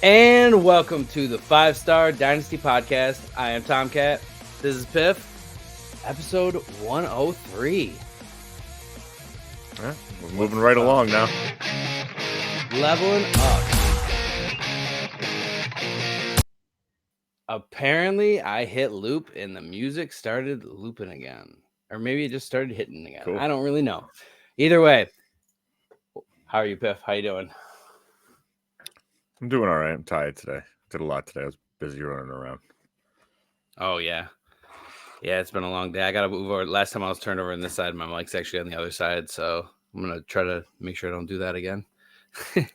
And welcome to the 5-Star Dynasty Podcast. I am Tomcat. This is Piff. Episode 103. Yeah, we're moving right along now. Leveling up. Apparently, I hit loop and the music started looping again. Or maybe it just started hitting again. Cool. I don't really know. Either way, how are you, Piff? How you doing? I'm doing all right. I'm tired today. Did a lot today. I was busy running around. Oh, yeah. Yeah, it's been a long day. I got to move over. Last time I was turned over on this side, my mic's actually on the other side. So I'm going to try to make sure I don't do that again. Today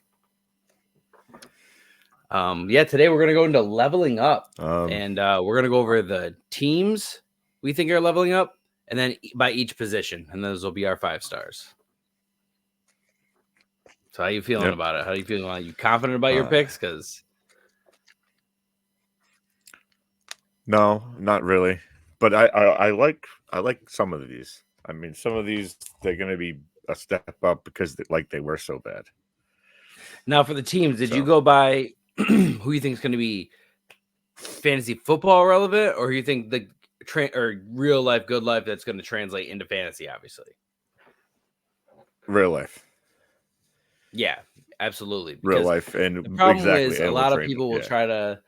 we're going to go into leveling up. And we're going to go over the teams we think are leveling up. And then by each position. And those will be our 5 stars. So how you feeling about it? How are you feeling? Are you confident about your picks? Because no, not really. But I like some of these. I mean, some of these they're going to be a step up because they were so bad. Now for the teams, did you go by who you think is going to be fantasy football relevant, or who you think the real life, good life that's going to translate into fantasy? Obviously, real life. Yeah, absolutely. Real life, and the problem exactly, is a lot of people will try to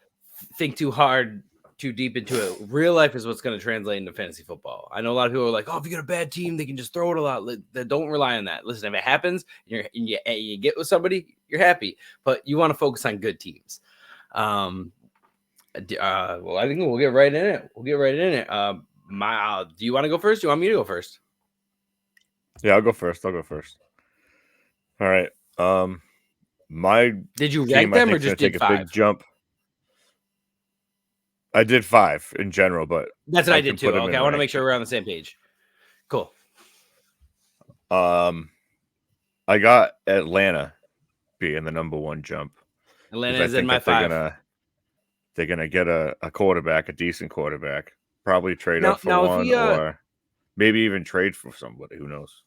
think too hard, too deep into it. Real life is what's going to translate into fantasy football. I know a lot of people are like, "Oh, if you get a bad team, they can just throw it a lot." Don't rely on that. Listen, if it happens, and you get with somebody, you're happy, but you want to focus on good teams. Well, I think we'll get right in it. Do you want to go first? Do you want me to go first? Yeah, I'll go first. All right. Did you rank them or just did 5? A big jump. I did 5 in general, but that's what I did too. Okay, I want to make sure we're on the same page. Cool. I got Atlanta being the number 1 jump. Atlanta is in my 5. They're gonna get a quarterback, a decent quarterback. Probably trade up for one, or maybe even trade for somebody. Who knows?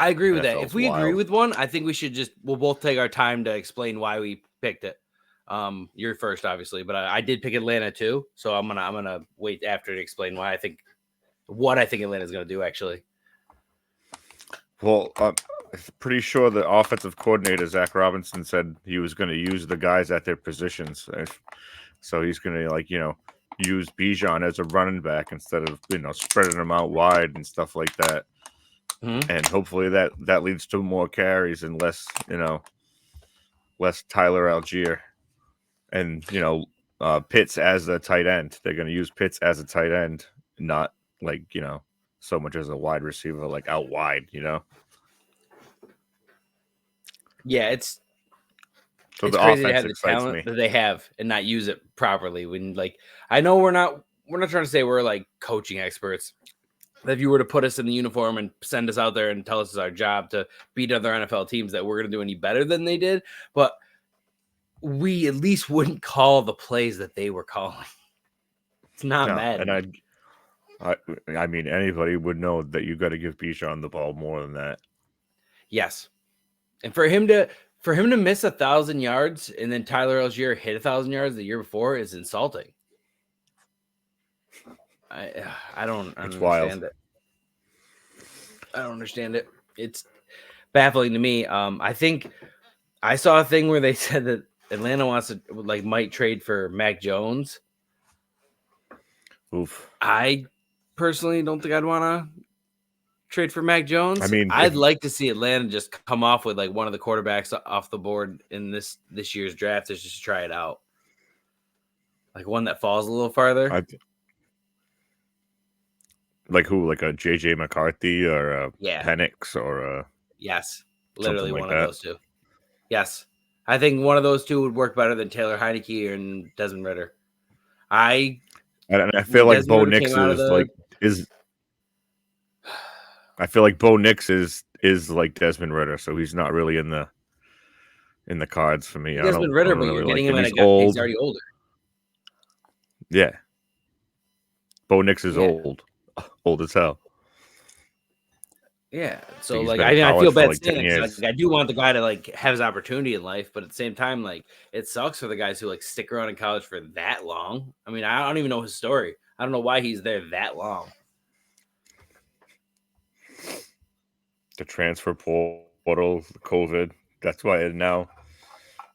I agree with that. If we agree with one, I think we should we'll both take our time to explain why we picked it. You're first, obviously, but I did pick Atlanta too. So I'm gonna wait after to explain why I think Atlanta's gonna do actually. Well, I'm pretty sure the offensive coordinator Zach Robinson said he was going to use the guys at their positions, so he's going to use Bijan as a running back instead of spreading them out wide and stuff like that. Mm-hmm. And hopefully that leads to more carries and less Tyler Algier and Pitts as the tight end. They're going to use Pitts as a tight end, not so much as a wide receiver, out wide. Yeah, it's crazy to have the talent that they have and not use it properly. When I know we're not trying to say we're coaching experts. If you were to put us in the uniform and send us out there and tell us it's our job to beat other NFL teams, that we're going to do any better than they did, but we at least wouldn't call the plays that they were calling. It's not bad. And I mean, anybody would know that you got to give Bijan the ball more than that. Yes, and for him to miss 1,000 yards and then Tyler Algier hit 1,000 yards the year before is insulting. I don't understand it. I don't understand it. It's baffling to me. I think I saw a thing where they said that Atlanta wants to might trade for Mac Jones. Oof. I personally don't think I'd want to trade for Mac Jones. I mean, I'd like to see Atlanta just come off with one of the quarterbacks off the board in this year's draft just to try it out. One that falls a little farther. Who? A JJ McCarthy or a Penix or a... Yes, literally one of those two. Yes. I think one of those two would work better than Taylor Heineke and Desmond Ridder. I feel like Bo Nix I feel like Bo Nix is like Desmond Ridder, so he's not really in the cards for me. Desmond Ridder, but you're getting him at a guy who's already older. Yeah. Bo Nix is old as hell. Yeah, so like I feel bad saying it. Like, I do want the guy to like have his opportunity in life, but at the same time, like it sucks for the guys who like stick around in college for that long. I mean, I don't even know his story. I don't know why he's there that long. The transfer portal, COVID. That's why now,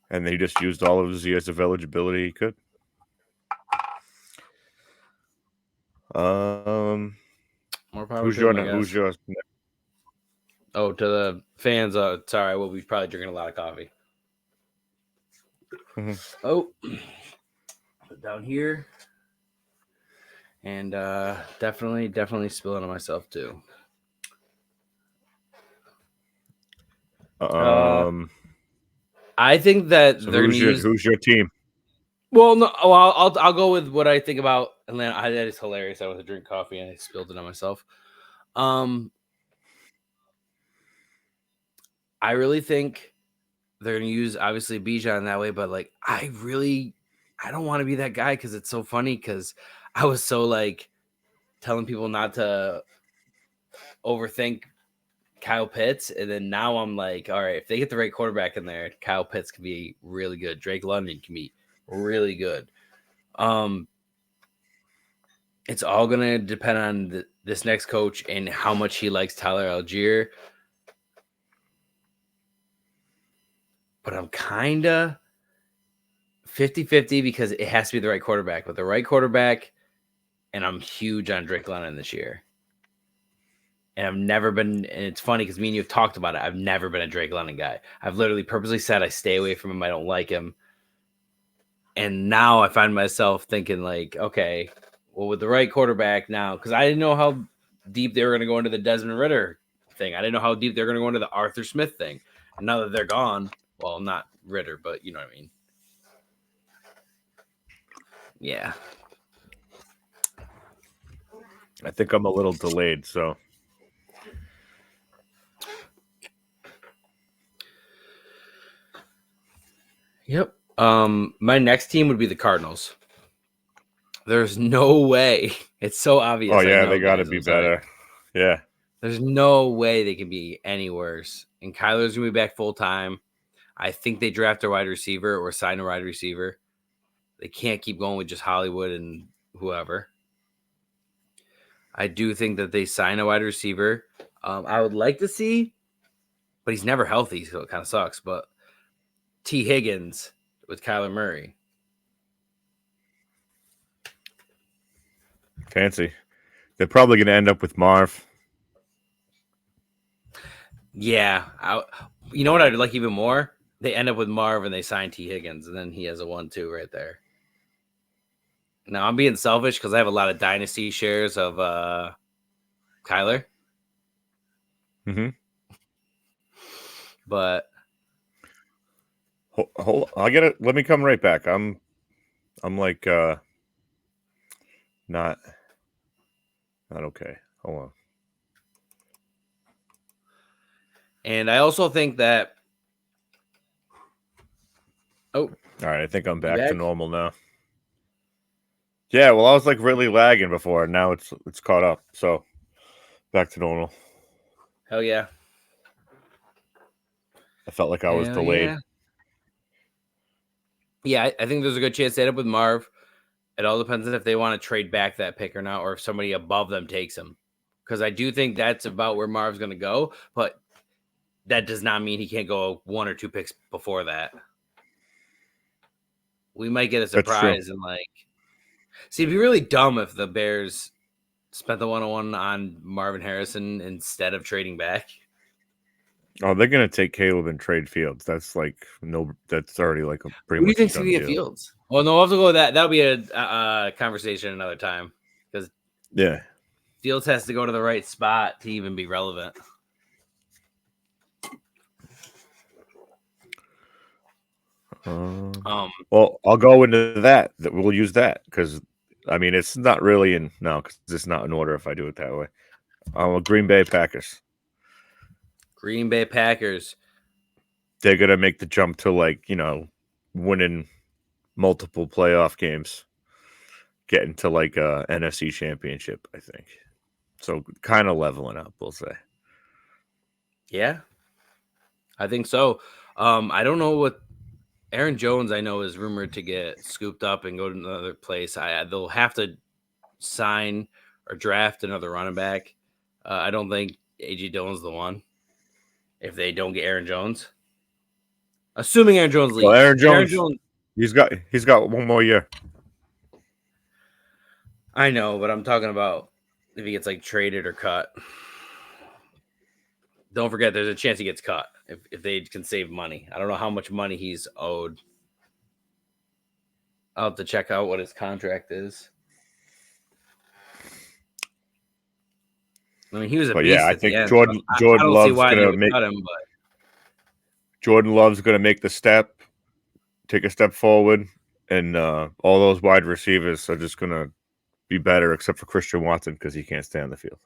and he just used all of his years of eligibility he could. More power to him, who's yours? Oh, to the fans. Sorry, we'll be probably drinking a lot of coffee. Mm-hmm. Oh, down here, and definitely spilling on myself too. I think that who's your team? Well, no, I'll go with what I think about Atlanta. That is hilarious. I went to drink coffee and I spilled it on myself. I really think they're gonna use obviously Bijan that way, but like I don't want to be that guy because it's so funny because I was so like telling people not to overthink Kyle Pitts, and then now I'm like, all right, if they get the right quarterback in there, Kyle Pitts can be really good. Drake London can be really good. It's all gonna depend on this next coach and how much he likes Tyler Algier. But I'm kind of 50-50 because it has to be the right quarterback. With the right quarterback, and I'm huge on Drake London this year. And I've never been, and it's funny because me and you have talked about it. I've never been a Drake London guy. I've literally purposely said I stay away from him. I don't like him. And now I find myself thinking like, okay, well, with the right quarterback now, because I didn't know how deep they were going to go into the Desmond Ridder thing. I didn't know how deep they're going to go into the Arthur Smith thing. And now that they're gone, well, not Ridder, but you know what I mean. Yeah. I think I'm a little delayed, so. Yep. My next team would be the Cardinals. There's no way. It's so obvious. Oh yeah, they got to be better. Yeah. There's no way they can be any worse. And Kyler's gonna be back full time. I think they draft a wide receiver or sign a wide receiver. They can't keep going with just Hollywood and whoever. I do think that they sign a wide receiver. I would like to see, but he's never healthy, so it kind of sucks. But T. Higgins with Kyler Murray. Fancy. They're probably going to end up with Marv. Yeah. You know what I'd like even more? They end up with Marv and they sign T. Higgins, and then he has a 1-2 right there. Now, I'm being selfish because I have a lot of Dynasty shares of Kyler. Mm-hmm. But hold, I'll get it. Let me come right back. I'm like not okay. Hold on. And I also think that. Oh, all right. I think I'm back to normal now. Yeah, well, I was like really lagging before, and now it's caught up. So back to normal. Hell yeah. I felt like I was delayed. Yeah, I think there's a good chance they end up with Marv. It all depends on if they want to trade back that pick or not, or if somebody above them takes him. Because I do think that's about where Marv's going to go, but that does not mean he can't go 1 or 2 picks before that. We might get a surprise and like. See, it'd be really dumb if the Bears spent the 101 on Marvin Harrison instead of trading back. Oh, they're gonna take Caleb and trade Fields. That's like that's already like a pretty much. Who do you think's gonna be at Fields? Well, no, we'll have to go with that. That'll be a conversation another time because Fields has to go to the right spot to even be relevant. Well, I'll go into that. We'll use that because I mean it's not really because it's not in order if I do it that way. Green Bay Packers. Green Bay Packers. They're gonna make the jump to winning multiple playoff games, getting to NFC Championship. I think so. Kind of leveling up, we'll say. Yeah, I think so. I don't know what Aaron Jones, I know, is rumored to get scooped up and go to another place. They'll have to sign or draft another running back. I don't think A.J. Dillon's the one if they don't get Aaron Jones. Assuming Aaron Jones leaves. Well, Aaron Jones, he's got one more year. I know, but I'm talking about if he gets like traded or cut. Don't forget, there's a chance he gets cut if they can save money. I don't know how much money he's owed. I'll have to check out what his contract is. I mean, he was a beast. Yeah, I think Jordan Love's gonna make cut him, but Jordan Love's gonna make the step, take a step forward, and all those wide receivers are just gonna be better, except for Christian Watson because he can't stay on the field.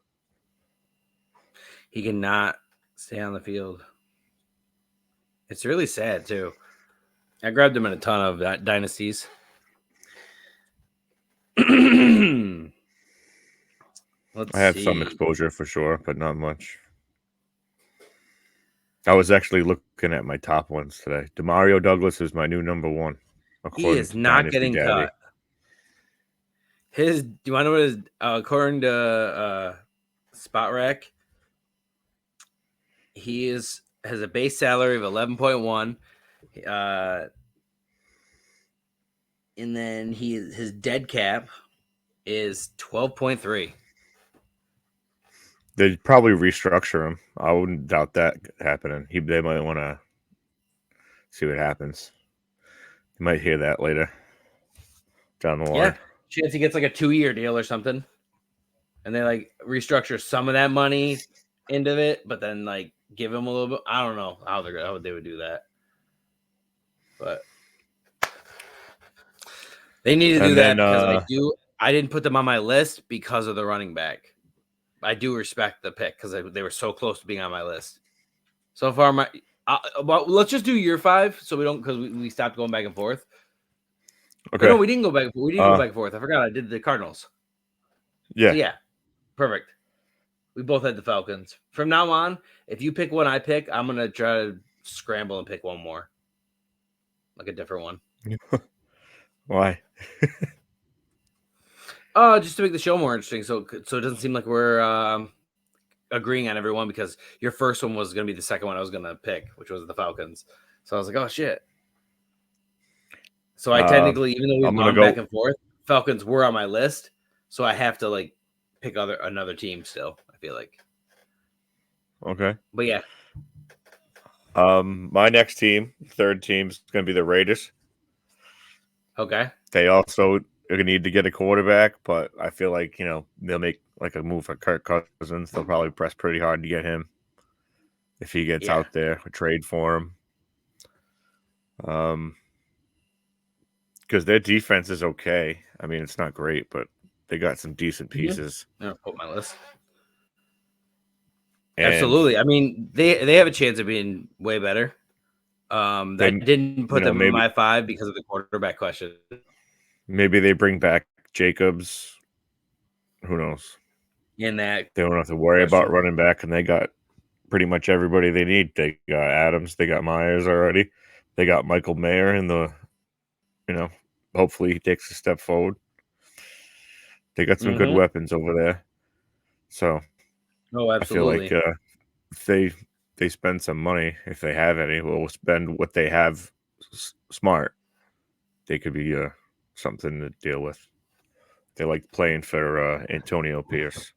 He cannot stay on the field. It's really sad too. I grabbed him in a ton of dynasties. I have some exposure for sure, but not much. I was actually looking at my top ones today. Demario Douglas is my new number one. He is not getting cut. Do you want to know what his according to Spot Rack? He has a base salary of 11.1. And then his dead cap is 12.3. They'd probably restructure him. I wouldn't doubt that happening. They might want to see what happens. You might hear that later down the line. Yeah, chance he gets like a 2-year deal or something, and they like restructure some of that money into it, but then like give him a little bit. I don't know how they would do that, but they need to do that because I didn't put them on my list because of the running back. I do respect the pick because they were so close to being on my list. So far, well, let's just do year 5 so we don't because we stopped going back and forth. Okay. No, we didn't go back. We didn't go back and forth. I forgot I did the Cardinals. Yeah. So yeah. Perfect. We both had the Falcons. From now on, if you pick one I pick, I'm gonna try to scramble and pick one more. Like a different one. Why? Just to make the show more interesting. So it doesn't seem like we're agreeing on everyone because your first one was gonna be the second one I was gonna pick, which was the Falcons. So I was like, oh shit. So I technically, even though we've gone back and forth, Falcons were on my list. So I have to like pick another team still, I feel like. Okay. But yeah. My next team, third team, is going to be the Raiders. Okay. They also need to get a quarterback, but I feel like, they'll make like a move for Kirk Cousins. They'll probably press pretty hard to get him if he gets out there, a trade for him. Because their defense is okay. I mean, it's not great, but they got some decent pieces. I'll put my list. And absolutely. I mean, they have a chance of being way better. I didn't put them in my 5 because of the quarterback question. Maybe they bring back Jacobs. Who knows? In that they don't have to worry about running back, and they got pretty much everybody they need. They got Adams, they got Myers already, they got Michael Mayer in the. Hopefully he takes a step forward. They got some good weapons over there. So, absolutely. I feel like if they spend some money, if they have any, will spend what they have smart. They could be something to deal with. They like playing for Antonio Pierce.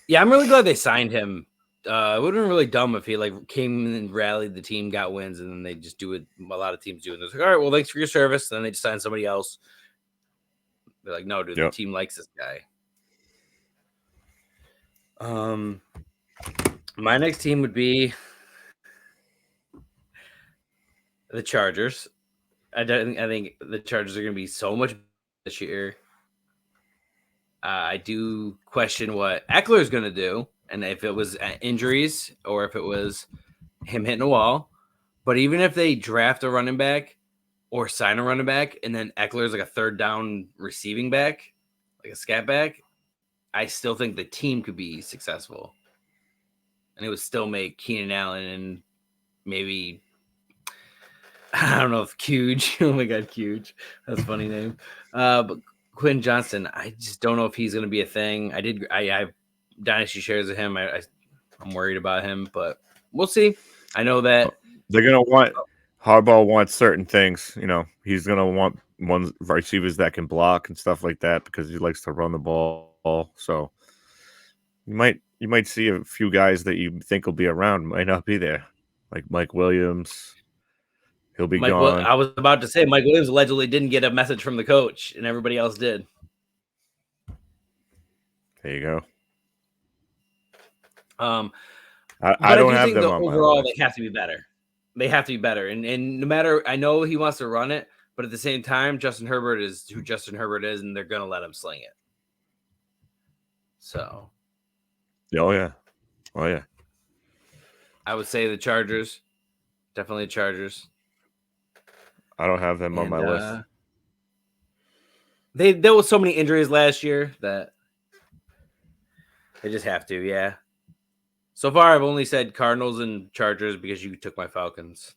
Yeah, I'm really glad they signed him. It would have been really dumb if he like came and rallied the team, got wins, and then they just do it. A lot of teams do, and they're like, "All right, well, thanks for your service." And then they just sign somebody else. They're like, "No, dude, the team likes this guy." My next team would be the Chargers. I think the Chargers are going to be so much this year. I do question what Eckler is going to do, and if it was injuries or if it was him hitting a wall. But even if they draft a running back or sign a running back, and then Eckler is like a third down receiving back, like a scat back, I still think the team could be successful. and it would still make Keenan Allen and maybe, I don't know if Huge. Oh my God, Huge. That's a funny name. But Quinn Johnston, I just don't know if he's going to be a thing. I have Dynasty shares of him. I'm worried about him, but we'll see. I know that they're going to want Harbaugh wants certain things. He's going to want one receivers that can block and stuff like that because he likes to run the ball. So you might see a few guys that you think will be around might not be there, like Mike Williams. He'll be gone. I was about to say Mike Williams allegedly didn't get a message from the coach, and everybody else did. There you go. I don't have them on overall. They have to be better. They have to be better, and no matter, I know he wants to run it, but at the same time, Justin Herbert is who Justin Herbert is, and they're gonna let him sling it. So. Oh yeah. I would say the Chargers, definitely the Chargers. I don't have them on my list. There was so many injuries last year that they just have to. Yeah. So far, I've only said Cardinals and Chargers because you took my Falcons.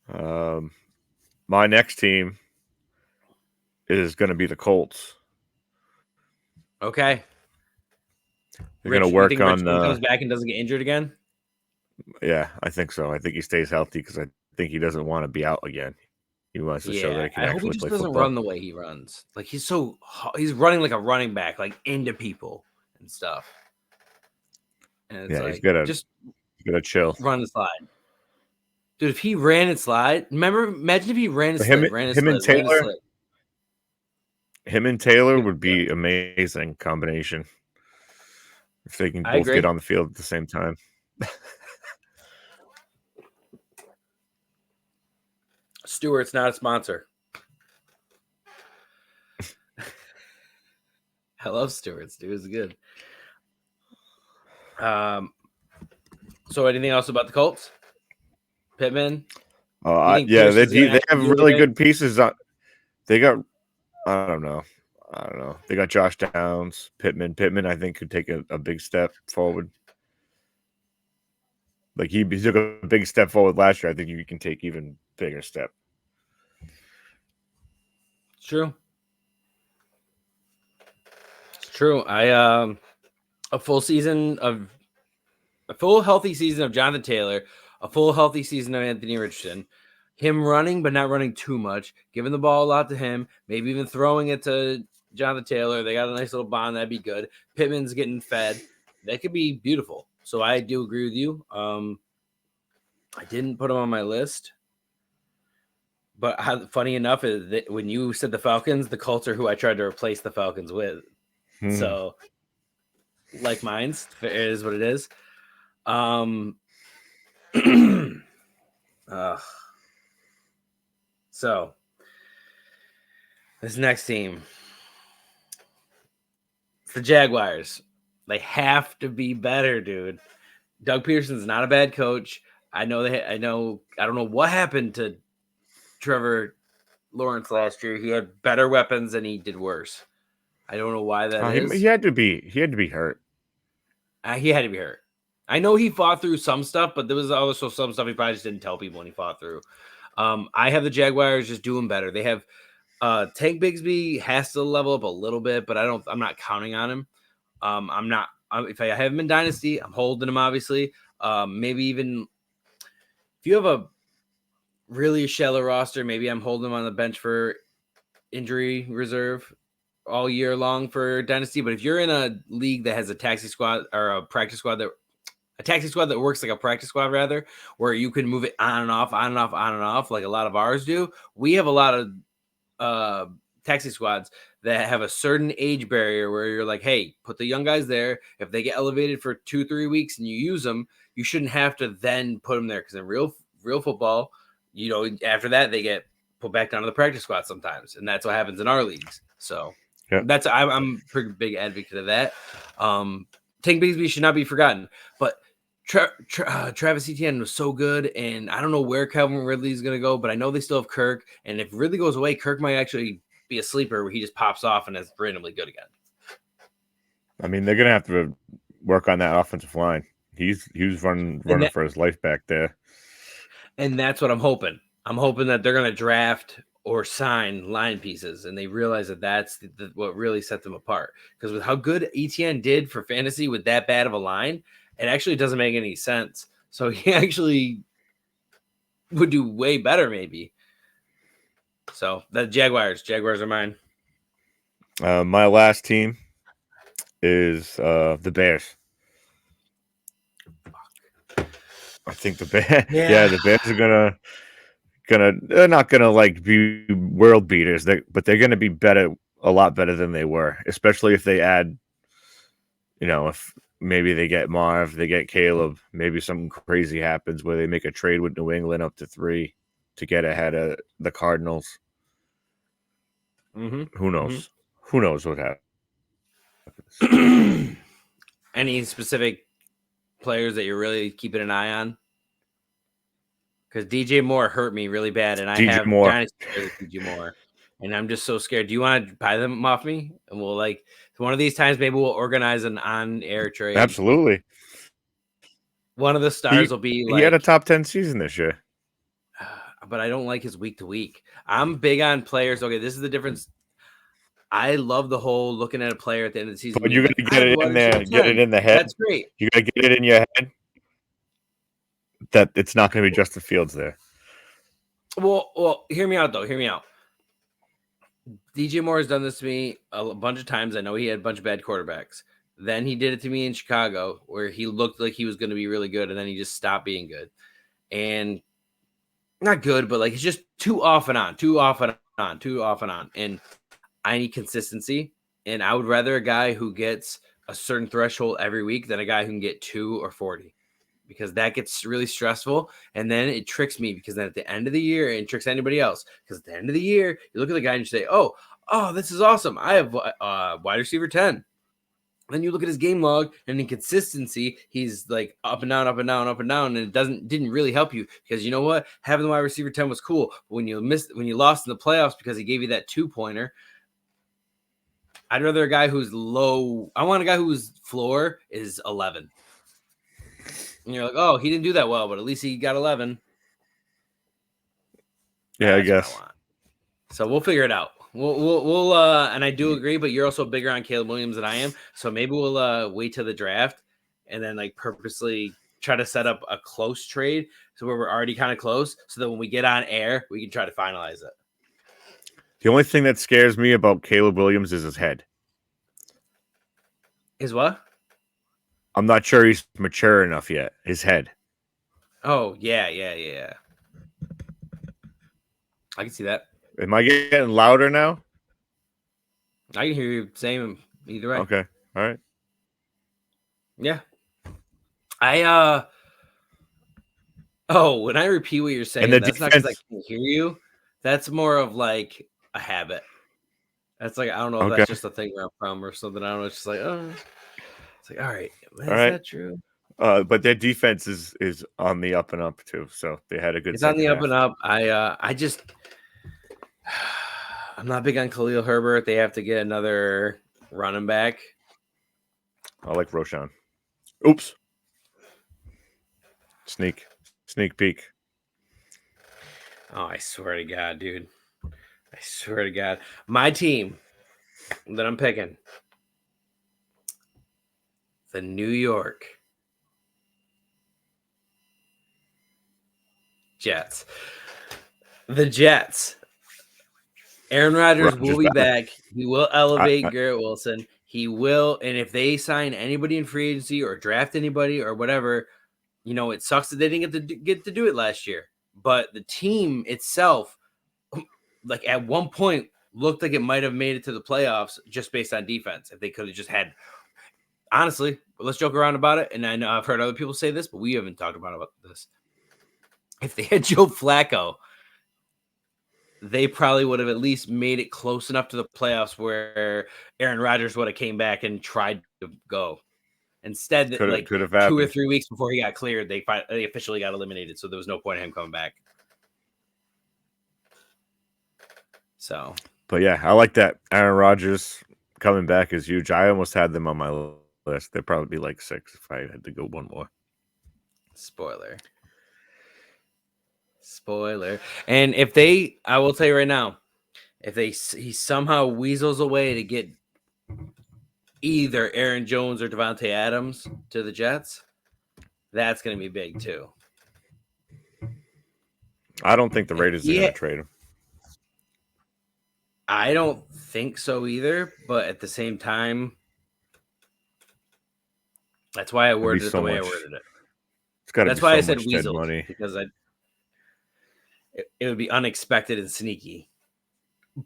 My next team is going to be the Colts. Okay. They're going to work on. Comes back and doesn't get injured again. Yeah, I think so. I think he stays healthy because I think he doesn't want to be out again. He wants to show that he can actually play football. Doesn't run the way he runs. Like he's running like a running back, like into people and stuff. And it's he's gonna chill, run and slide. Dude, if he ran and slide, imagine if he ran and slid. Him and Taylor would be amazing combination if they can both get on the field at the same time. Stewart's not a sponsor. I love Stewart's, dude. It's good. So anything else about the Colts? Pittman? They have really good pieces. They got, I don't know. They got Josh Downs, Pittman. Pittman, I think, could take a big step forward. Like he took a big step forward last year. I think you can take even bigger step. It's true. A full healthy season of Jonathan Taylor, a full healthy season of Anthony Richardson, him running but not running too much, giving the ball a lot to him, maybe even throwing it to Jonathan Taylor. They got a nice little bond. That'd be good. Pittman's getting fed. That could be beautiful. So I do agree with you. I didn't put him on my list. But funny enough is that when you said the Falcons, the Colts are who I tried to replace the Falcons with. So, like mine's, it is what it is. So, this next team, it's the Jaguars. They have to be better, dude. Doug Peterson's not a bad coach. I don't know what happened to Trevor Lawrence last year. He had better weapons and he did worse. I don't know why that is. He had to be hurt. He had to be hurt. I know he fought through some stuff, but there was also some stuff he probably just didn't tell people when he fought through. I have the Jaguars just doing better. They have Tank Bigsby has to level up a little bit, but I'm not counting on him. If I have him in Dynasty, I'm holding him, obviously. Maybe even if you have a really shallow roster, maybe I'm holding him on the bench for injury reserve all year long for Dynasty. But if you're in a league that has a taxi squad or a practice squad that works like a practice squad, rather, where you can move it on and off, like a lot of ours do. We have a lot of taxi squads that have a certain age barrier where you're like, hey, put the young guys there. If they get elevated for 2-3 weeks and you use them, you shouldn't have to then put them there, because in real football, after that they get put back down to the practice squad sometimes, and that's what happens in our leagues. So I'm a pretty big advocate of that. Tank Bigsby should not be forgotten, but Travis Etienne was so good, and I don't know where Calvin Ridley is going to go, but I know they still have Kirk, and if Ridley goes away, Kirk might actually be a sleeper where he just pops off and is randomly good again. I mean, they're going to have to work on that offensive line. He was running for his life back there. And that's what I'm hoping. I'm hoping that they're going to draft or sign line pieces, and they realize that that's what really set them apart. Because with how good ETN did for fantasy with that bad of a line, it actually doesn't make any sense. So he actually would do way better, maybe. So the Jaguars are mine. My last team is the Bears. I think the Bears. Yeah, the Bears are they're not gonna like be world beaters, but they're gonna be a lot better than they were, especially if they add, if maybe they get Marv, they get Caleb, maybe something crazy happens where they make a trade with New England up to 3 to get ahead of the Cardinals. Mm-hmm. Who knows? Mm-hmm. Who knows what happens? Any specific players that you're really keeping an eye on? Because DJ Moore hurt me really bad, and I have Dynasty DJ Moore, and I'm just so scared. Do you want to buy them off me? And we'll one of these times, maybe we'll organize an on-air trade. Absolutely. One of the stars will be he had a top 10 season this year. But I don't like his week to week. I'm big on players. Okay, this is the difference. I love the whole looking at a player at the end of the season. But you got to get it in there, get it in the head. That's great. You got to get it in your head that it's not going to be Justin Fields there. Well, hear me out though. Hear me out. DJ Moore has done this to me a bunch of times. I know he had a bunch of bad quarterbacks. Then he did it to me in Chicago, where he looked like he was going to be really good, and then he just stopped being good. And not good, but it's just too off and on. And I need consistency. And I would rather a guy who gets a certain threshold every week than a guy who can get 2 or 40, because that gets really stressful. And then it tricks me, because then at the end of the year, it tricks anybody else. Because at the end of the year, you look at the guy and you say, oh, this is awesome. I have wide receiver 10. Then you look at his game log, and in consistency, he's up and down, and it didn't really help you, because you know what? Having the wide receiver 10 was cool. But when you lost in the playoffs because he gave you that 2-pointer, I'd rather a guy who's low. I want a guy whose floor is 11. And you're like, oh, he didn't do that well, but at least he got 11. Yeah, I guess. So we'll figure it out. We'll and I do agree, but you're also bigger on Caleb Williams than I am. So maybe we'll wait till the draft and then purposely try to set up a close trade, so where we're already kind of close, so that when we get on air, we can try to finalize it. The only thing that scares me about Caleb Williams is his head. Is what? I'm not sure he's mature enough yet. His head. Oh, yeah. I can see that. Am I getting louder now? I can hear you saying either way. Okay. All right. Yeah. When I repeat what you're saying, that's not because I can hear you. That's more of a habit. That's I don't know if that's just a thing where I'm from or something. I don't know. It's just it's all right. Is that true? But their defense is on the up and up too. So they had a good. It's on the up and up. I'm not big on Khalil Herbert. They have to get another running back. I like Roshan. Oops. Sneak peek. Oh, I swear to God, dude. I swear to God. My team that I'm picking, the New York Jets. The Jets. Aaron Rodgers will be back. He will elevate Garrett Wilson. He will. And if they sign anybody in free agency or draft anybody or whatever, it sucks that they didn't get to do it last year. But the team itself, at one point, looked like it might have made it to the playoffs just based on defense. If they could have just had, honestly, let's joke around about it. And I know I've heard other people say this, but we haven't talked about this. If they had Joe Flacco, they probably would have at least made it close enough to the playoffs where Aaron Rodgers would have came back and tried to go. Instead, could have 2 or 3 weeks before he got cleared, they officially got eliminated. So there was no point in him coming back. So, but yeah, I like that. Aaron Rodgers coming back is huge. I almost had them on my list. There'd probably be like 6 if I had to go one more. Spoiler. And I will tell you right now, if he somehow weasels away to get either Aaron Jones or Devontae Adams to the Jets, that's going to be big too. I don't think the Raiders are going to trade him. I don't think so either, but at the same time, that's why I worded it the way I worded it. That's why I said weasel, because it would be unexpected and sneaky.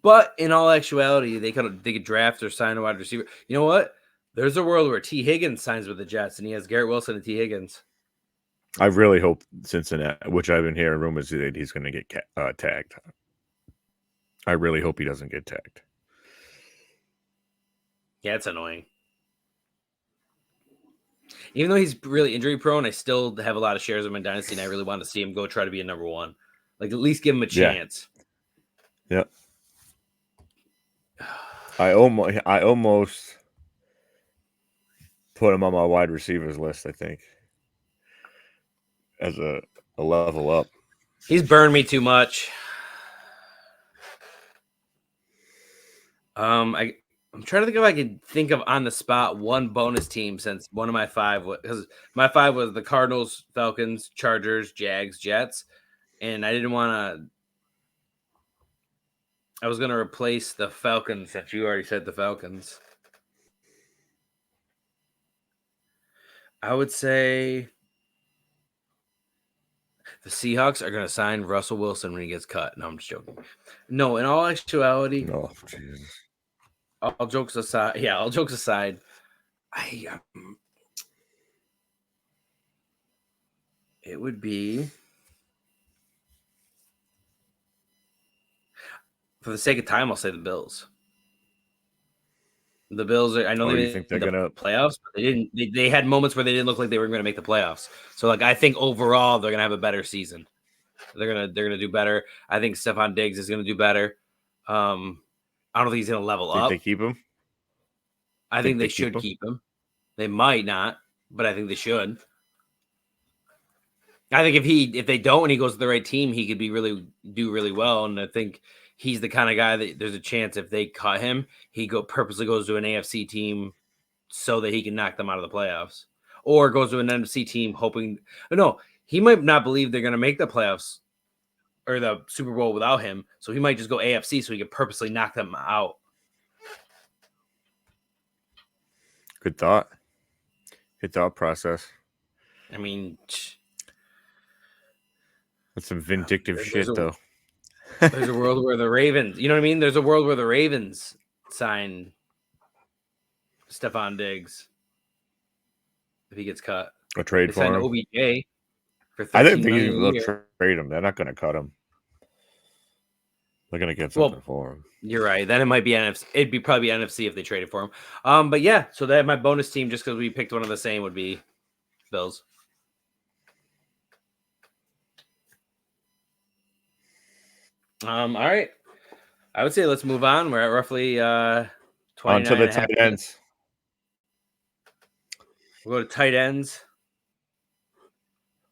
But in all actuality, they could draft or sign a wide receiver. You know what? There's a world where T. Higgins signs with the Jets, and he has Garrett Wilson and T. Higgins. I really hope Cincinnati, which I've been hearing rumors that he's going to get tagged. I really hope he doesn't get tagged. Yeah, it's annoying. Even though he's really injury prone, I still have a lot of shares of him in Dynasty, and I really want to see him go try to be a number one. Like, at least give him a chance. Yeah. I almost put him on my wide receivers list, I think, as a level up. He's burned me too much. I'm trying to think if I could think of on the spot one bonus team since one of my 5 because my 5 was the Cardinals, Falcons, Chargers, Jags, Jets, and I didn't want to. I was going to replace the Falcons since you already said the Falcons. I would say the Seahawks are going to sign Russell Wilson when he gets cut. No, I'm just joking. No, in all actuality. Oh, Jesus. All jokes aside, it would be, for the sake of time, I'll say the Bills. The Bills I know they think they're gonna playoffs, but they didn't. They had moments where they didn't look like they were going to make the playoffs. So, like, I think overall they're going to have a better season. They're gonna do better. I think Stephon Diggs is going to do better. I don't think he's going to level up. They keep him? I think they should keep him. They might not, but I think they should. I think if they don't and he goes to the right team, he could do really well. And I think he's the kind of guy that there's a chance if they cut him, he purposely goes to an AFC team so that he can knock them out of the playoffs, or goes to an NFC team hoping. No, he might not believe they're going to make the playoffs or the Super Bowl without him, so he might just go AFC so he can purposely knock them out. Good thought. Good thought process. I mean, that's some vindictive shit, though. There's a world where the Ravens, you know what I mean? There's a world where the Ravens sign Stephon Diggs if he gets cut. A trade for him. OBJ for I didn't think they'll trade him. They're not going to cut him. They're going to get something for him. You're right. Then it might be NFC. It'd be probably NFC if they traded for him. But yeah, so that my bonus team, just because we picked one of the same, would be Bills. All right. I would say let's move on. We're at roughly 29. On to the tight ends. We'll go to tight ends.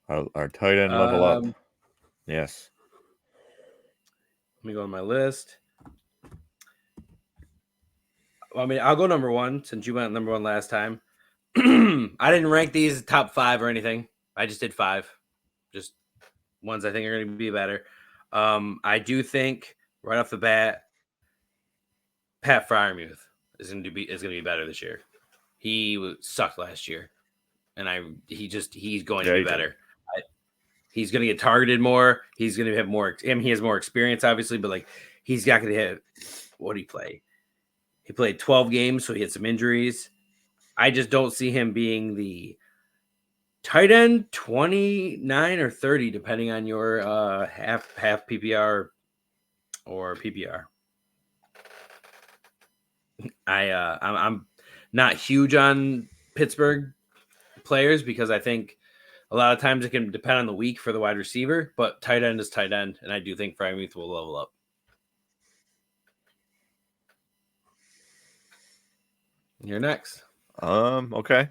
Our tight end level up. Yes. Let me go on my list. I mean, I'll go number 1 since you went number 1 last time. I didn't rank these top 5 or anything. I just did 5. Just ones I think are going to be better. I do think right off the bat, Pat Freiermuth is going to be better this year. He sucked last year, and he's going to be better. He's going to get targeted more. He's going to have more. I mean, he has more experience, obviously, but like he's not going to have. What did he play? He played 12 games, so he had some injuries. I just don't see him being the tight end 29 or 30, depending on your half PPR or PPR. I'm not huge on Pittsburgh players because I think a lot of times it can depend on the week for the wide receiver, but tight end is tight end, and I do think Freiermuth will level up. You're next. Okay.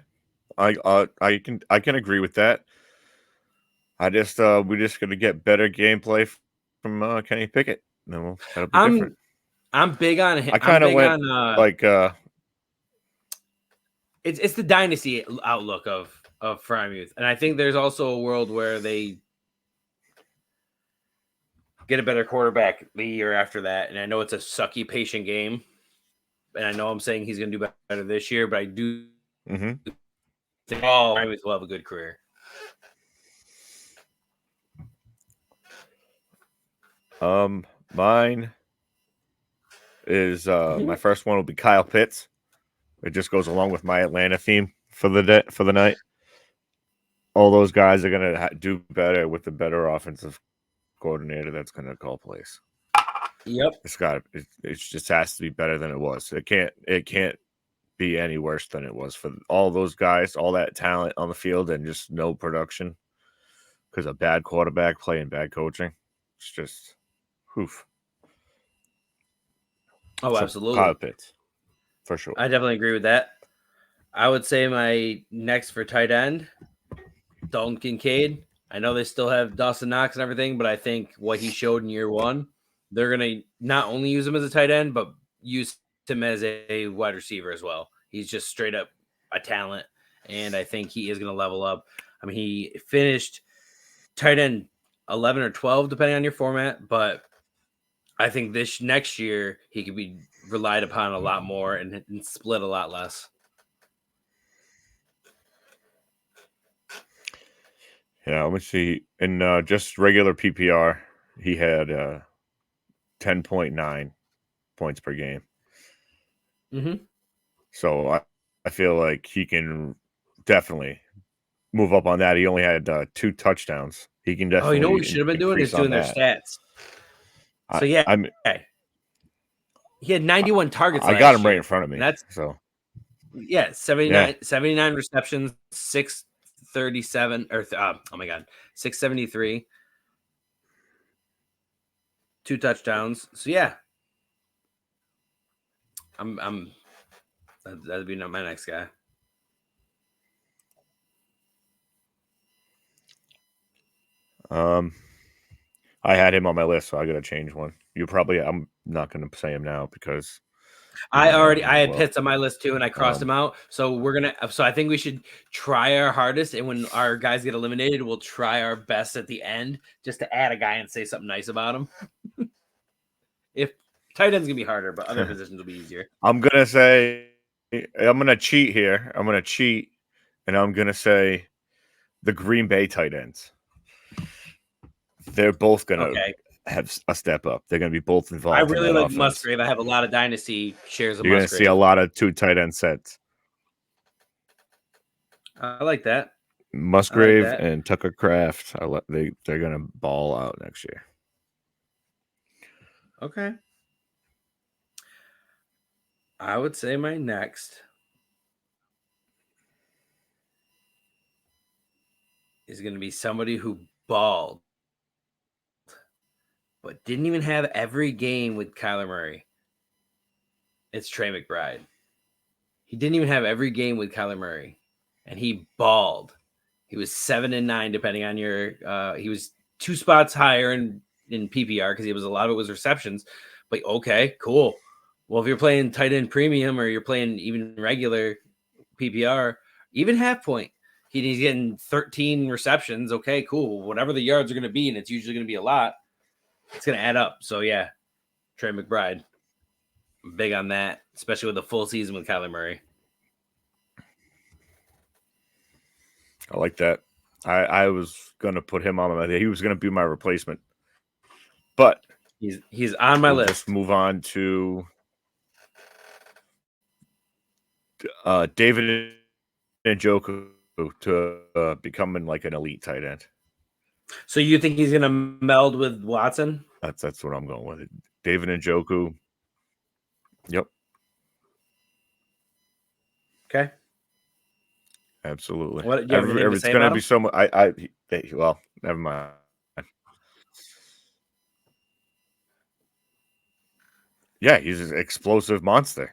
I can agree with that. We're just gonna get better gameplay from Kenny Pickett. Then that'll be different. I'm big on him. I kind of went like it's the dynasty outlook of Frymouth, and I think there's also a world where they get a better quarterback the year after that. And I know it's a sucky, patient game, and I know I'm saying he's going to do better this year, but I do think Frymouth will have a good career. Mine is my first one will be Kyle Pitts. It just goes along with my Atlanta theme for the night. All those guys are gonna do better with the better offensive coordinator that's gonna call plays. Yep, it just has to be better than it was. It can't be any worse than it was for all those guys, all that talent on the field, and just no production because of bad quarterback play and bad coaching. It's just, oof. Oh, so absolutely. Kyle Pitts, for sure. I definitely agree with that. I would say my next for tight end, Dalton Kincaid. I know they still have Dawson Knox and everything, but I think what he showed in year one, they're going to not only use him as a tight end, but use him as a wide receiver as well. He's just straight up a talent, and I think he is going to level up. I mean, he finished tight end 11 or 12, depending on your format, but I think this next year he could be relied upon a lot more and split a lot less. Yeah, let me see. In just regular PPR, he had 10.9 points per game. Mm-hmm. So I feel like he can definitely move up on that. He only had 2 touchdowns. He can definitely. Oh, you know what we should have been doing is doing their stats. So he had 91 targets. I got him right in front of me. That's so 79 receptions, 637 or 673, 2 touchdowns. So yeah, that'd be my next guy. I had him on my list, so I got to change one. I'm not going to say him now because I had Pitts on my list too, and I crossed him out. So I think we should try our hardest, and when our guys get eliminated, we'll try our best at the end just to add a guy and say something nice about him. If tight end's gonna be harder, but other positions will be easier. I'm gonna cheat here. I'm gonna cheat, and I'm gonna say the Green Bay tight ends. They're both gonna have a step up. They're gonna be both involved. I really like offense. Musgrave. I have a lot of dynasty shares of You're Musgrave. You're gonna see a lot of 2 tight end sets. I like that. Musgrave and Tucker Kraft. They're gonna ball out next year. Okay. I would say my next is going to be somebody who balled, but didn't even have every game with Kyler Murray. It's Trey McBride. He didn't even have every game with Kyler Murray, and he balled. He was 7-9, depending on your. He was 2 spots higher in PPR because a lot of it was receptions. But okay, cool. Well, if you're playing tight end premium or you're playing even regular PPR, even half point, he's getting 13 receptions. Okay, cool. Whatever the yards are going to be, and it's usually going to be a lot, it's going to add up. So, yeah, Trey McBride. I'm big on that, especially with a full season with Kyler Murray. I like that. I was going to put him on my list. He was going to be my replacement. But he's on my list. Just move on to David Njoku to becoming like an elite tight end. So you think he's going to meld with Watson? That's what I'm going with. David Njoku. Yep. Okay. Absolutely. What, it's going to be so much. Well, never mind. Yeah, he's an explosive monster.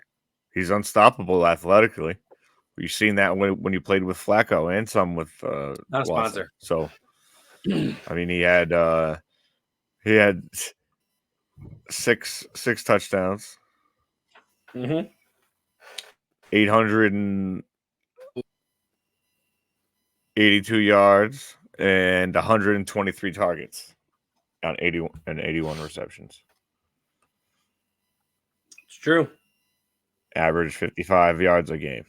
He's unstoppable athletically. You've seen that when you played with Flacco and some with not a sponsor. So I mean, he had six touchdowns, 882 yards, and 123 targets on 81 receptions. It's true. Average 55 yards a game.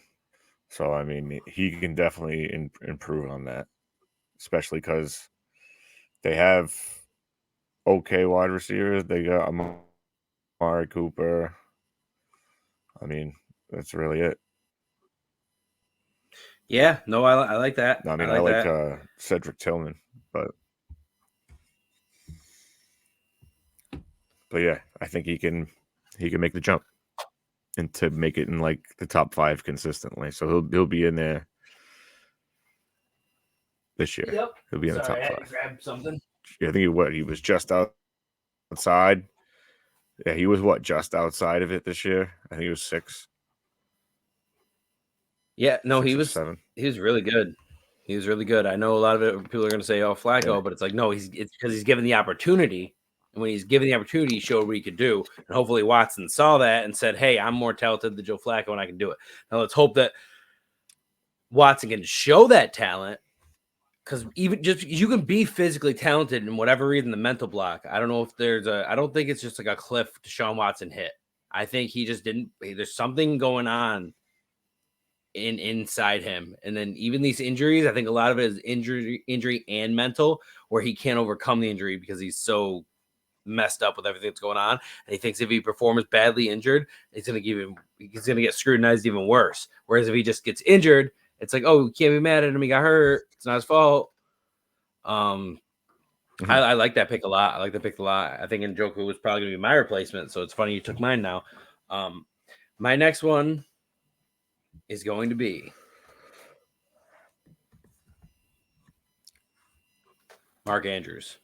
So, I mean, he can definitely improve on that, especially because they have okay wide receivers. They got Amari Cooper. I mean, that's really it. Yeah, no, I like that. I mean, I like Cedric Tillman, but yeah, I think he can make the jump and to make it in like the top 5 consistently. So he'll be in there this year. Yep. He'll be in the top 5. I had to grab something. I think he was just outside. Yeah, he was just outside of it this year. I think he was 6. Yeah, no, he was 7. He was really good. He was really good. I know a lot of people are going to say, "Oh, Flacco," but it's like, no, it's because he's given the opportunity, and when he's given the opportunity, he showed what he could do. And hopefully, Watson saw that and said, "Hey, I'm more talented than Joe Flacco, and I can do it." Now, let's hope that Watson can show that talent, because even just you can be physically talented in whatever reason, the mental block. I don't know if I don't think it's just like a cliff Deshaun Watson hit. I think he just didn't. There's something going on inside him, and then even these injuries, I think a lot of it is injury and mental, where he can't overcome the injury because he's so messed up with everything that's going on, and he thinks if he performs badly injured, he's gonna get scrutinized even worse. Whereas if he just gets injured, it's like, oh, we can't be mad at him, he got hurt, it's not his fault. I like that pick a lot. I think Njoku was probably gonna be my replacement, so it's funny you took mine now. My next one is going to be Mark Andrews.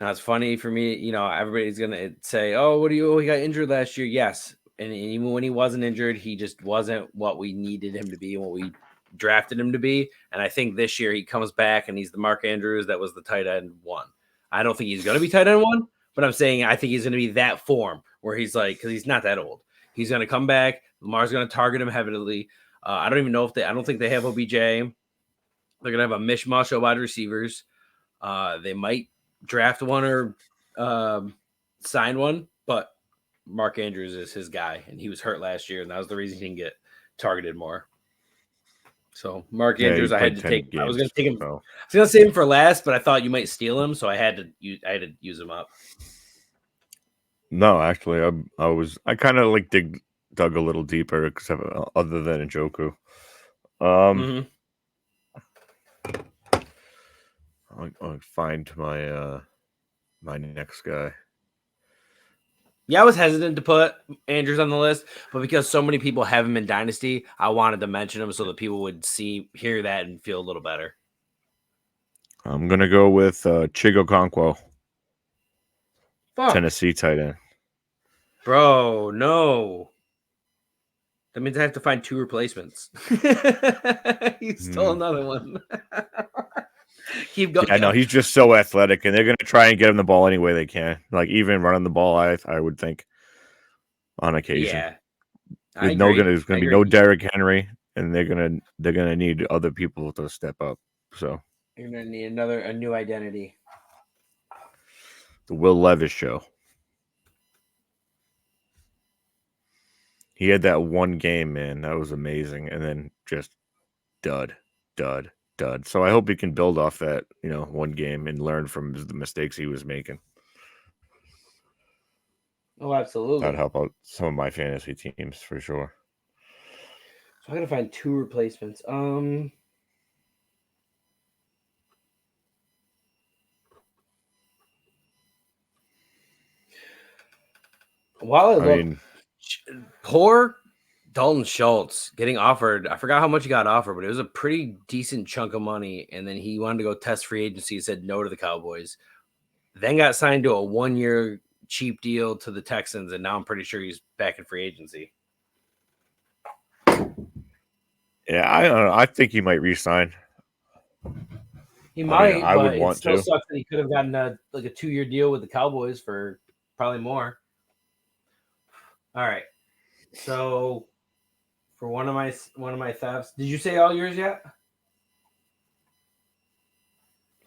Now, it's funny for me, everybody's going to say, oh, he got injured last year. Yes. And even when he wasn't injured, he just wasn't what we needed him to be and what we drafted him to be. And I think this year he comes back and he's the Mark Andrews that was the tight end 1. I don't think he's going to be tight end 1, but I'm saying I think he's going to be that form where he's like, because he's not that old. He's going to come back. Lamar's going to target him heavily. I don't even know I don't think they have OBJ. They're going to have a mishmash of wide receivers. They might draft one or sign one, but Mark Andrews is his guy, and he was hurt last year, and that was the reason he didn't get targeted more. So Mark Andrews, I had to take. I was going to take him. I was going to save him for last, but I thought you might steal him, so I had to use him up. No, actually, I kind of like dug a little deeper, except other than Njoku. I'll find my my next guy. Yeah, I was hesitant to put Andrews on the list, but because so many people have him in Dynasty, I wanted to mention him so that people would hear that and feel a little better. I'm gonna go with Chigo Okonkwo, Tennessee tight end. Bro, no. That means I have to find 2 replacements. You stole another one. Keep going. I know he's just so athletic, and they're going to try and get him the ball any way they can. Like even running the ball, I would think on occasion. Yeah, there's going to be no Derrick Henry, and they're going to need other people to step up. So you're going to need a new identity. The Will Levis show. He had that one game, man. That was amazing. And then just dud. So I hope he can build off that, one game and learn from the mistakes he was making. Oh, absolutely. That'd help out some of my fantasy teams for sure. So I got to find 2 replacements. While I mean, poor Dalton Schultz getting offered. I forgot how much he got offered, but it was a pretty decent chunk of money. And then he wanted to go test free agency and said no to the Cowboys. Then got signed to a 1-year cheap deal to the Texans. And now I'm pretty sure he's back in free agency. Yeah, I don't know. I think he might resign. He might, I but would it want still to. sucks that he could have gotten a 2-year deal with the Cowboys for probably more. All right. So for one of my thefts, did you say all yours yet?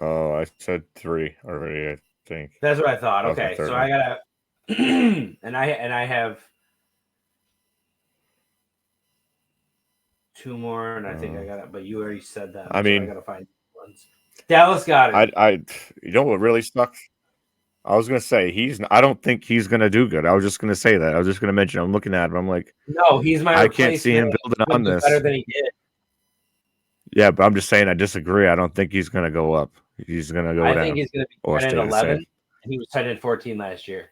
Oh, I said 3 already, I think. That's what I thought. Okay, so I gotta and I have 2 more, and I think I got it. But you already said them. I mean, so I gotta find ones. Dallas got it. You know what really sucks? I was gonna say I don't think he's gonna do good. I was just gonna say that. I was just gonna mention. I'm looking at him. I'm like, no, he's my. I can't see him building on this better than he did. Yeah, but I'm just saying I disagree. I don't think he's gonna go up. He's gonna go down. I think he's gonna be tight end 11, and he was tight end 14 last year.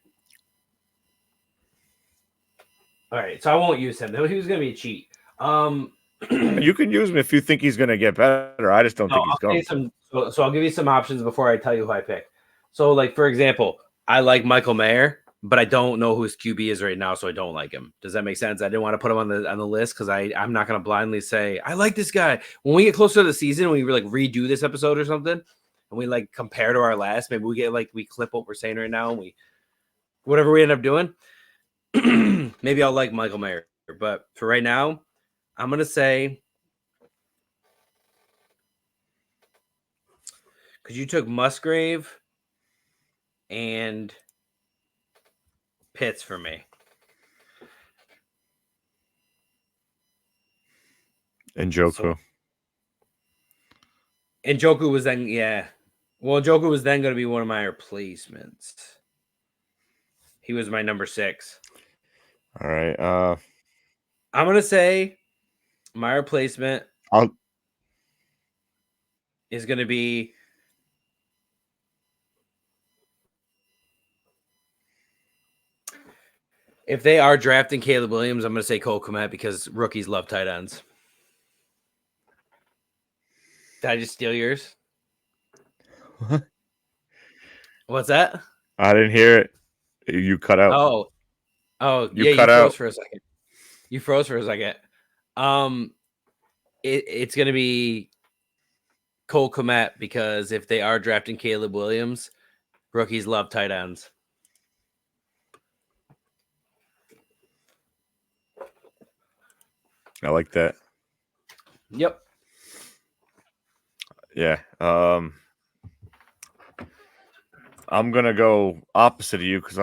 All right, so I won't use him. He was gonna be a cheat. You can use him if you think he's gonna get better. I just don't think he's going. So I'll give you some options before I tell you who I pick. So, like, for example, I like Michael Mayer, but I don't know who his QB is right now, so I don't like him. Does that make sense? I didn't want to put him on the list because I'm not going to blindly say I like this guy. When we get closer to the season, we like redo this episode or something, and we like compare to our last. Maybe we get we clip what we're saying right now, and whatever we end up doing. Maybe I'll like Michael Mayer, but for right now, I'm going to say because you took Musgrave and Pitts for me. And Njoku. Njoku was then, yeah. Well, Njoku was then going to be one of my replacements. He was my number 6. All right. I'm going to say my replacement is going to be if they are drafting Caleb Williams, I'm going to say Cole Kmet because rookies love tight ends. Did I just steal yours? What's that? I didn't hear it. You cut out. Oh, you froze for a second. You froze for a second. It's going to be Cole Kmet because if they are drafting Caleb Williams, rookies love tight ends. I like that. Yep. Yeah. I'm gonna go opposite of you because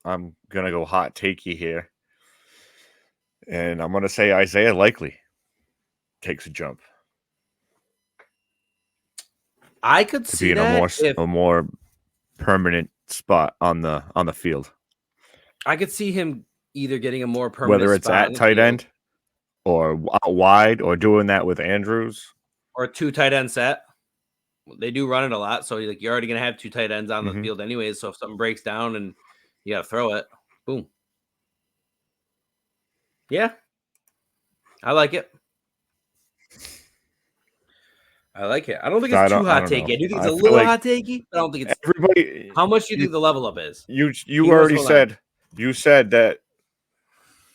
I'm gonna go hot takey here, and I'm gonna say Isaiah Likely takes a jump. I could see that a more permanent spot on the field. I could see him either getting a more permanent whether it's at tight end or out wide or doing that with Andrews or 2 tight end set. They do run it a lot, so you're already gonna have 2 tight ends on the field anyways. So if something breaks down and you gotta throw it, boom. Yeah, I like it. I like it. I don't think it's too hot takey. I do think it's a little hot takey, but I don't think it's everybody. How much do you think the level up is? You already said. You said that.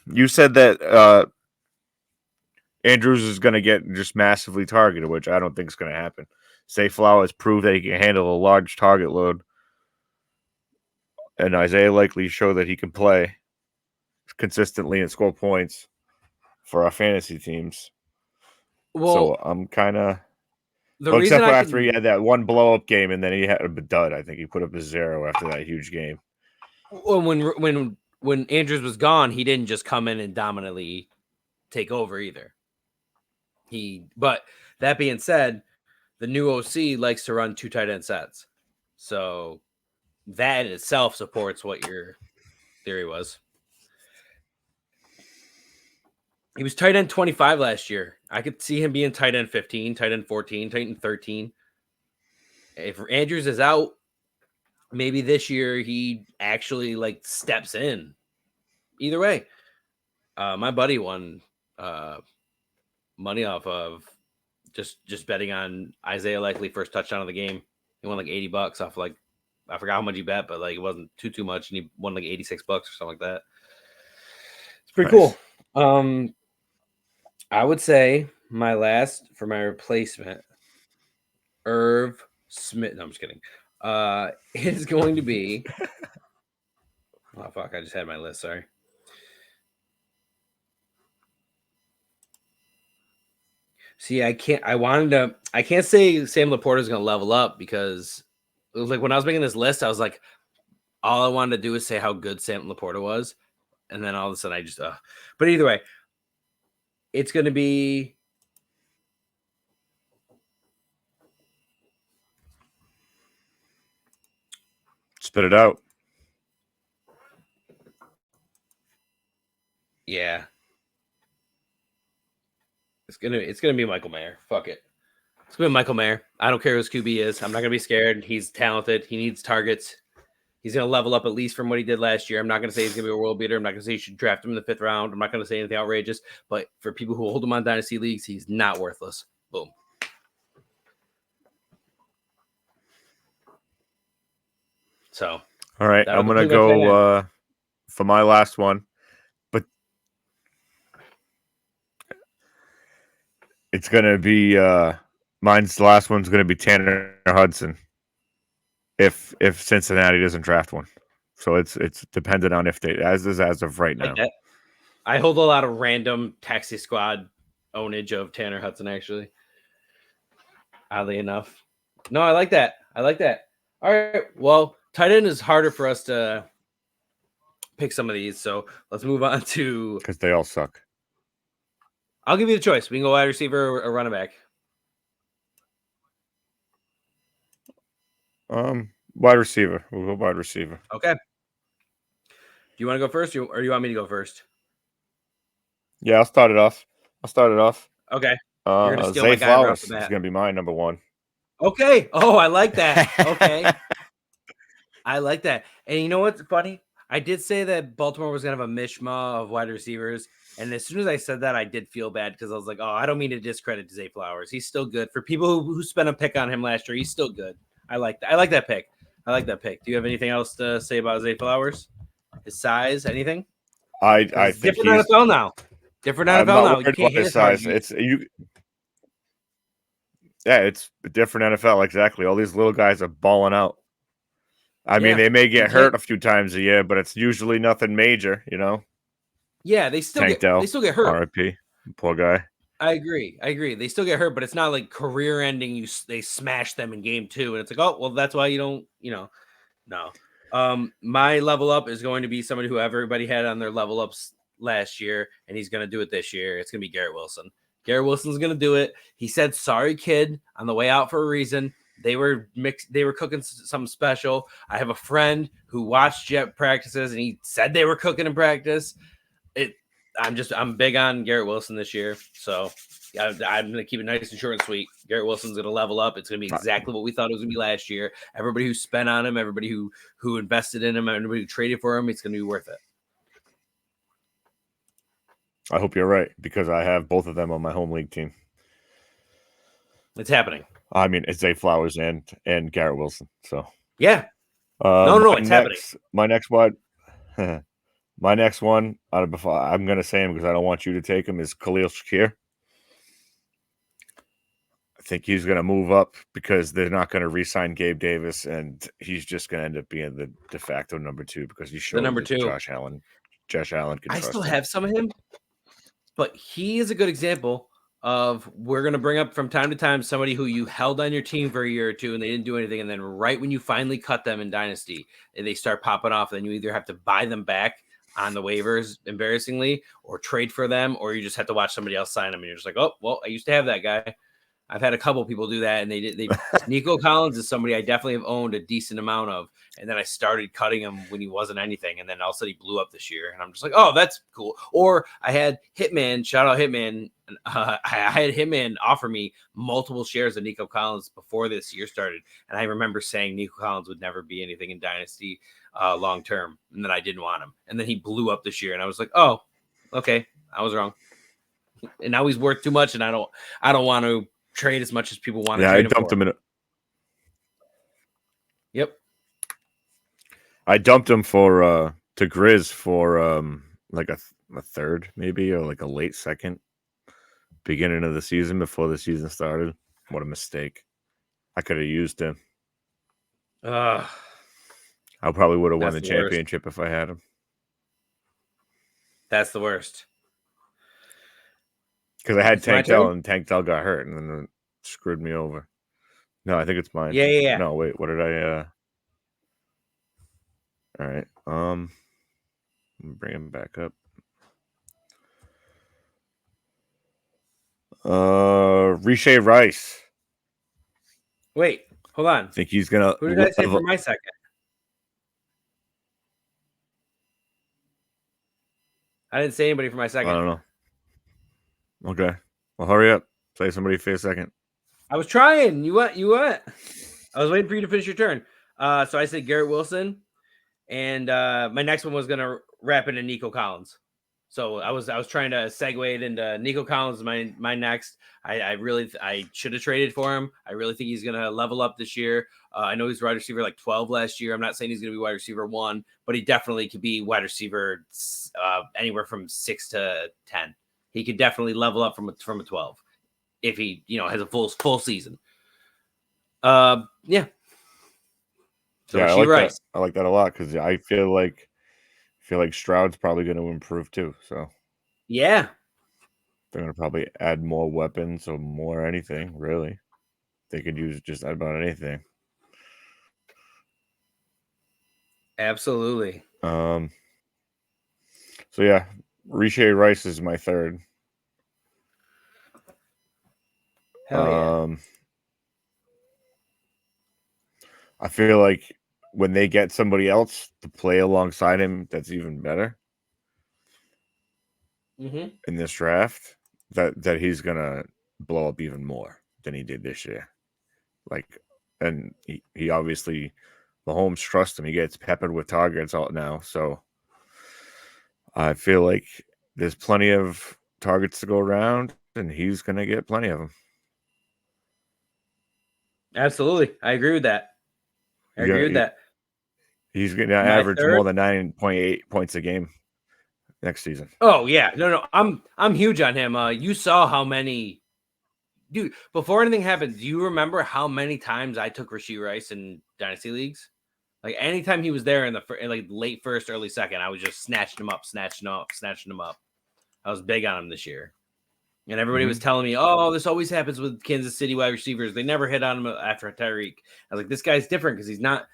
You said that Andrews is going to get just massively targeted, which I don't think is going to happen. Zay Flowers proved that he can handle a large target load, and Isaiah Likely showed that he can play consistently and score points for our fantasy teams. Well, so I'm kind of. Except for after he had that one blow-up game, and then he had a dud. I think he put up a 0 after that huge game. Well, when Andrews was gone, he didn't just come in and dominantly take over either. But that being said, the new OC likes to run 2 tight end sets, so that in itself supports what your theory was. He was tight end 25 last year. I could see him being tight end 15, tight end 14, tight end 13. If Andrews is out, maybe this year he actually steps in. Either way, my buddy won money off of just betting on Isaiah Likely first touchdown of the game. He won $80 off I forgot how much he bet, but it wasn't too much, and he won $86 or something like that. It's pretty cool. I would say My last for my replacement, Irv Smith. No, I'm just kidding. It's going to be. Oh fuck! I just had my list. Sorry. See, I can't. I can't say Sam Laporta is going to level up because it was like when I was making this list, I was like, all I wanted to do is say how good Sam Laporta was, and then all of a sudden I just. But either way, it's going to be. Spit it out. Yeah. It's gonna be Michael Mayer. Fuck it. It's gonna be Michael Mayer. I don't care who his QB is. I'm not gonna be scared. He's talented. He needs targets. He's gonna level up at least from what he did last year. I'm not gonna say he's gonna be a world beater. I'm not gonna say you should draft him in the 5th round. I'm not gonna say anything outrageous. But for people who hold him on dynasty leagues, he's not worthless. Boom. So. All right, I'm gonna go for my last one, but it's gonna be mine's last one's gonna be Tanner Hudson. If Cincinnati doesn't draft one, so it's dependent on if they as of right now. I hold a lot of random taxi squad ownage of Tanner Hudson. Actually, oddly enough, no, I like that. All right, well, tight end is harder for us to pick some of these, so let's move on to because they all suck. I'll give you the choice. We can go wide receiver or running back. Wide receiver. We'll go wide receiver. Okay. Do you want to go first, or do you want me to go first? Yeah, I'll start it off. Okay. You're gonna steal Zay Flowers is gonna be my number one. Okay. Oh, I like that. Okay. I like that. And you know what's funny? I did say that Baltimore was gonna have a mishmash of wide receivers, and as soon as I said that, I did feel bad because I was like, "Oh, I don't mean to discredit Zay Flowers. He's still good for people who spent a pick on him last year. He's still good. I like that. I like that pick. Do you have anything else to say about Zay Flowers? His size? Anything? I think different NFL now. Different NFL now. You can't hit his size. It's a different NFL. Exactly. All these little guys are balling out. I mean, they may get hurt a few times a year, but it's usually nothing major, you know. Yeah, they still get hurt. R.I.P. Poor guy. I agree. They still get hurt, but it's not like career ending. They smash them in game 2, and it's like, oh, well, that's why you don't, no. My level up is going to be somebody who everybody had on their level ups last year, and he's going to do it this year. It's going to be Garrett Wilson. Garrett Wilson's going to do it. He said, "Sorry, kid," on the way out for a reason. They were cooking something special. I have a friend who watched Jet practices, and he said they were cooking in practice. I'm big on Garrett Wilson this year, so I'm going to keep it nice and short and sweet. Garrett Wilson's going to level up. It's going to be exactly what we thought it was going to be last year. Everybody who spent on him, everybody who invested in him, everybody who traded for him, it's going to be worth it. I hope you're right, because I have both of them on my home league team. It's happening. I mean, it's Zay Flowers and Garrett Wilson. So yeah, no, it's happening. My next one, my next one. I'm going to say him because I don't want you to take him. Is Khalil Shakir. I think he's going to move up because they're not going to re-sign Gabe Davis, and he's just going to end up being the de facto number 2 because he's showing number 2. Josh Allen can I still have some of him, but he is a good example of we're going to bring up from time to time somebody who you held on your team for a year or two and they didn't do anything. And then right when you finally cut them in Dynasty and they start popping off, then you either have to buy them back on the waivers, embarrassingly, or trade for them, or you just have to watch somebody else sign them. And you're just like, oh, well, I used to have that guy. I've had a couple people do that, and they Nico Collins is somebody I definitely have owned a decent amount of, and then I started cutting him when he wasn't anything, and then all of a sudden he blew up this year, and I'm just like, oh, that's cool. Or I had Hitman, shout out Hitman, I had Hitman offer me multiple shares of Nico Collins before this year started, and I remember saying Nico Collins would never be anything in Dynasty long term, and then I didn't want him, and then he blew up this year, and I was like, oh, okay, I was wrong, and now he's worth too much, and I don't want to trade as much as people want to trade him. I dumped him in Yep. I dumped him to Grizz for like a third maybe, or like a late second. beginning of the season before the season started. What a mistake. I could have used him. I probably would have won the championship if I had him. That's the worst. Because I had Tank Dell, and Tank Dell got hurt, and then it screwed me over. No, I think it's mine. Yeah. No, wait, what did I... All right. Bring him back up. Ricochet Rice. Wait, hold on. I think he's gonna. Who did I say for my second? I didn't say anybody for my second. I don't know. Okay. Well, hurry up. Say somebody for a second. I was trying. You what? I was waiting for you to finish your turn. So I said Garrett Wilson, and my next one was gonna wrap into Nico Collins. So I was trying to segue it into Nico Collins. My next. I should have traded for him. I really think he's gonna level up this year. I know he's wide receiver like 12 last year. I'm not saying he's gonna be wide receiver 1, but he definitely could be wide receiver anywhere from 6 to 10. He could definitely level up from a 12 if he has a full season. Yeah. So yeah, I like that a lot because I feel like Stroud's probably going to improve too. So yeah, they're going to probably add more weapons or more anything. Really, they could use just about anything. Absolutely. So yeah, Ricochet Rice is my third. Hell yeah. I feel like when they get somebody else to play alongside him, that's even better. In this draft, that he's gonna blow up even more than he did this year. Like, and he obviously, Mahomes trusts him. He gets peppered with targets out now, so I feel like there's plenty of targets to go around, and he's gonna get plenty of them. Absolutely, I agree with that. He's going to average more than 9.8 points a game next season. Oh yeah, no, I'm huge on him. You saw how many, dude. Before anything happened, do you remember how many times I took Rashee Rice in dynasty leagues? Like anytime he was there in the late first, early second, I was just snatching him up. I was big on him this year, and everybody was telling me, "Oh, this always happens with Kansas City wide receivers. They never hit on him after Tyreek." I was like, "This guy's different because he's not."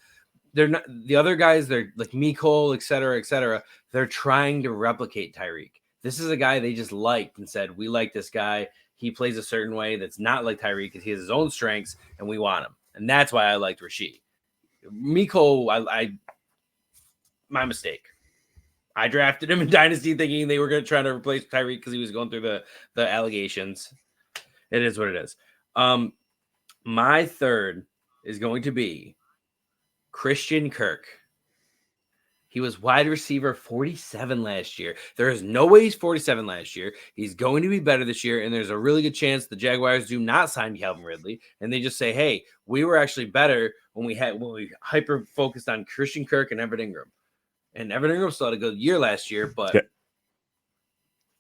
They're not the other guys. They're like Mecole, et cetera. They're trying to replicate Tyreek. This is a guy they just liked and said, "We like this guy. He plays a certain way that's not like Tyreek because he has his own strengths, and we want him." And that's why I liked Rashee. Mecole, my mistake. I drafted him in Dynasty thinking they were going to try to replace Tyreek because he was going through the allegations. It is what it is. My third is going to be Christian Kirk. He was wide receiver 47 last year. There is no way he's 47 last year. He's going to be better this year, and there's a really good chance the Jaguars do not sign Calvin Ridley, and they just say, "Hey, we were actually better when we hyper focused on Christian Kirk and Evan Ingram." And Evan Ingram still had a good year last year, but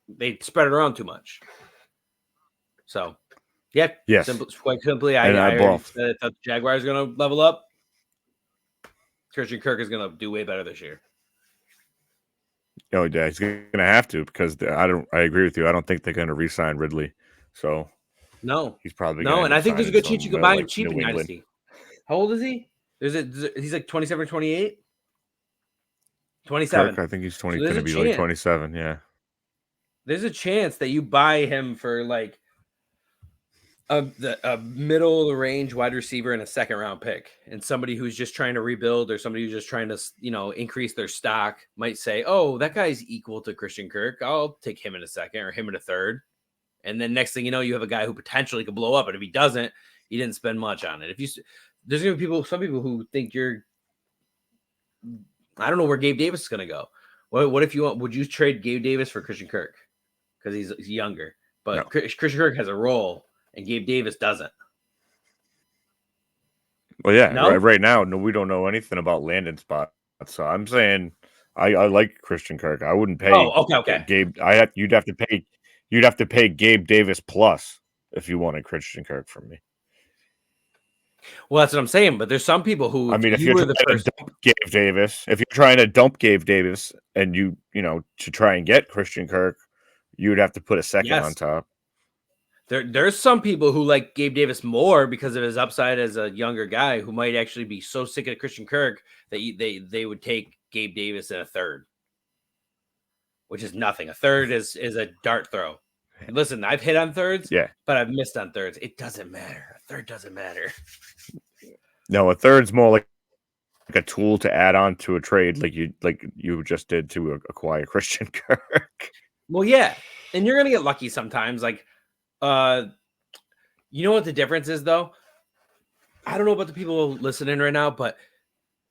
they spread it around too much. So, yeah, yes, quite simply, I thought the Jaguars are going to level up. Christian Kirk is going to do way better this year. Oh yeah, he's going to have to because I agree with you. I don't think they're going to re-sign Ridley. So no, he's probably and I think there's a good chance you can buy him cheap in Dynasty. How old is he? He's like 27 or 28. 27. Kirk, I think he's going to be like 27. Yeah. There's a chance that you buy him for like a middle of the range wide receiver and a second round pick, and somebody who's just trying to rebuild or somebody who's just trying to increase their stock might say, "Oh, that guy's equal to Christian Kirk. I'll take him in a second or him in a third." And then next thing you know, you have a guy who potentially could blow up, and if he doesn't, you didn't spend much on it. There's gonna be some people who think I don't know where Gabe Davis is gonna go. What if would you trade Gabe Davis for Christian Kirk because he's younger, but no. Christian Kirk has a role. And Gabe Davis doesn't. Well, yeah, no? Right now, we don't know anything about landing spot. So I'm saying I like Christian Kirk. I wouldn't pay. Oh, okay. Gabe, you'd have to pay You'd have to pay Gabe Davis plus if you wanted Christian Kirk from me. Well, that's what I'm saying. But there's some people who, if you're trying to dump Gabe Davis, if you're trying to dump Gabe Davis and you know, to try and get Christian Kirk, you would have to put a second on top. There's some people who like Gabe Davis more because of his upside as a younger guy who might actually be so sick of Christian Kirk that they would take Gabe Davis in a third, which is nothing. A third is a dart throw. And listen, I've hit on thirds, but I've missed on thirds. It doesn't matter. A third doesn't matter. No, a third's more like a tool to add on to a trade, like you just did to acquire Christian Kirk. Well, yeah, and you're gonna get lucky sometimes. Like, you know what the difference is, though? I don't know about the people listening right now, but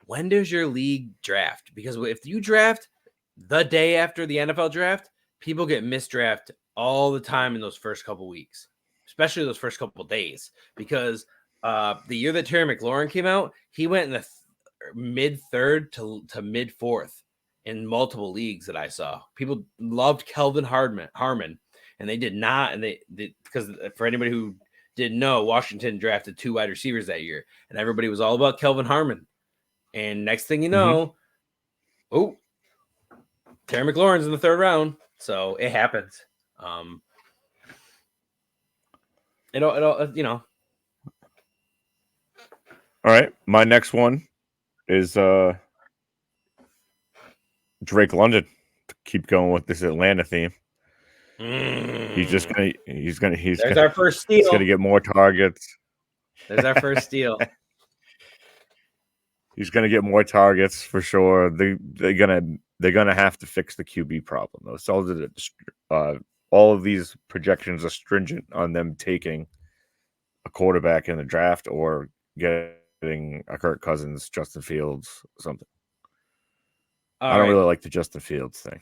when does your league draft? Because if you draft the day after the NFL draft, people get misdrafted all the time in those first couple weeks, especially those first couple days. Because the year that Terry McLaurin came out, he went in the mid-third to mid-fourth in multiple leagues that I saw. People loved Kelvin Harmon, and they did not. And they because for anybody who didn't know, Washington drafted 2 wide receivers that year, and everybody was all about Kelvin Harmon. And next thing you know, Terry McLaurin's in the 3rd round. So it happens. It'll you know. All right, my next one is Drake London. Keep going with this Atlanta theme. He's our first steal. He's gonna get more targets. There's our first steal. He's gonna get more targets for sure. They're gonna have to fix the QB problem though. So all of these projections are stringent on them taking a quarterback in the draft or getting a Kirk Cousins, Justin Fields, something. I don't really like the Justin Fields thing,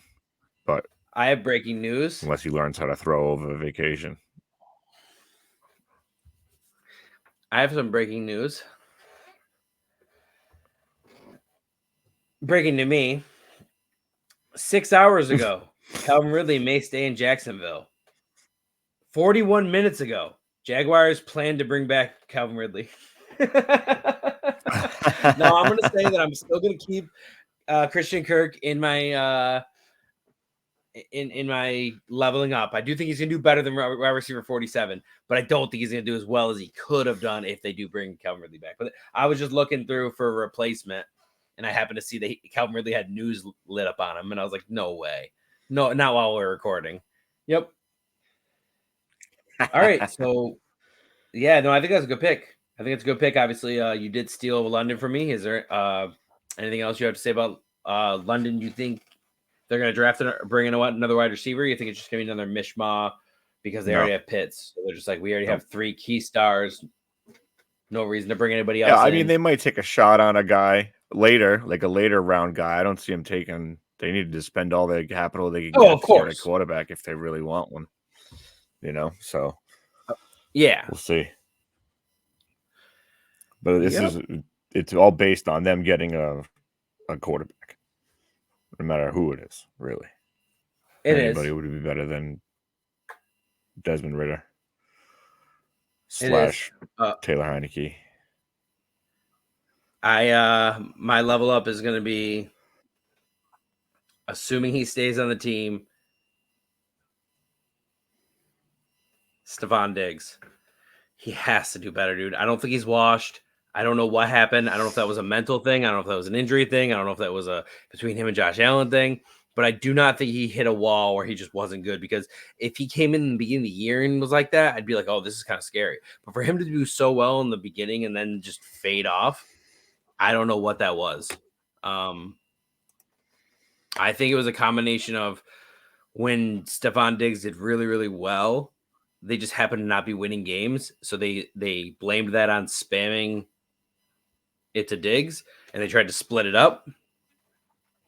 but I have breaking news. Unless he learns how to throw over vacation. I have some breaking news. Breaking to me. 6 hours ago, Calvin Ridley may stay in Jacksonville. 41 minutes ago, Jaguars plan to bring back Calvin Ridley. No, I'm going to say that I'm still going to keep Christian Kirk in my in my leveling up. I do think he's going to do better than wide receiver 47, but I don't think he's going to do as well as he could have done if they do bring Calvin Ridley back. But I was just looking through for a replacement, and I happened to see that Calvin Ridley had news lit up on him, and I was like, no way. No, not while we're recording. Yep. All right, so, yeah, no, I think that's a good pick. I think it's a good pick. Obviously, you did steal London from me. Is there anything else you have to say about London? You think they're going to draft or bring in another wide receiver? You think it's just going to be another mishmash because they already have Pitts? So they're just like, we already have 3 key stars. No reason to bring anybody else. Yeah, I mean, they might take a shot on a guy later, like a later round guy. I don't see them taking. They needed to spend all their capital they can get for a quarterback if they really want one. You know, so yeah, we'll see. But it's all based on them getting a quarterback, no matter who it is, really. Anybody would be better than Desmond Ridder / Taylor Heineke. My level up is going to be, assuming he stays on the team, Stephon Diggs. He has to do better, dude. I don't think he's washed. I don't know what happened. I don't know if that was a mental thing. I don't know if that was an injury thing. I don't know if that was a between him and Josh Allen thing. But I do not think he hit a wall where he just wasn't good. Because if he came in the beginning of the year and was like that, I'd be like, oh, this is kind of scary. But for him to do so well in the beginning and then just fade off, I don't know what that was. I think it was a combination of when Stephon Diggs did really, really well, they just happened to not be winning games. So they blamed that on spamming it to Diggs, and they tried to split it up.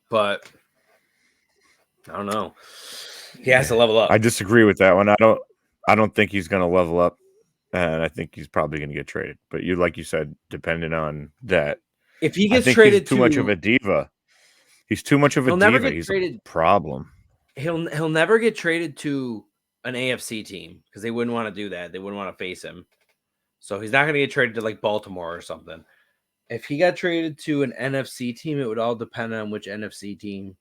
But I don't know. He has to level up. I disagree with that one. I don't think he's going to level up, and I think he's probably going to get traded. But like you said, depending on that, if he gets traded, he's too much of a diva. He's too much of a diva. He's a problem. He'll never get traded to an AFC team because they wouldn't want to do that. They wouldn't want to face him. So he's not going to get traded to like Baltimore or something. If he got traded to an NFC team, it would all depend on which NFC team.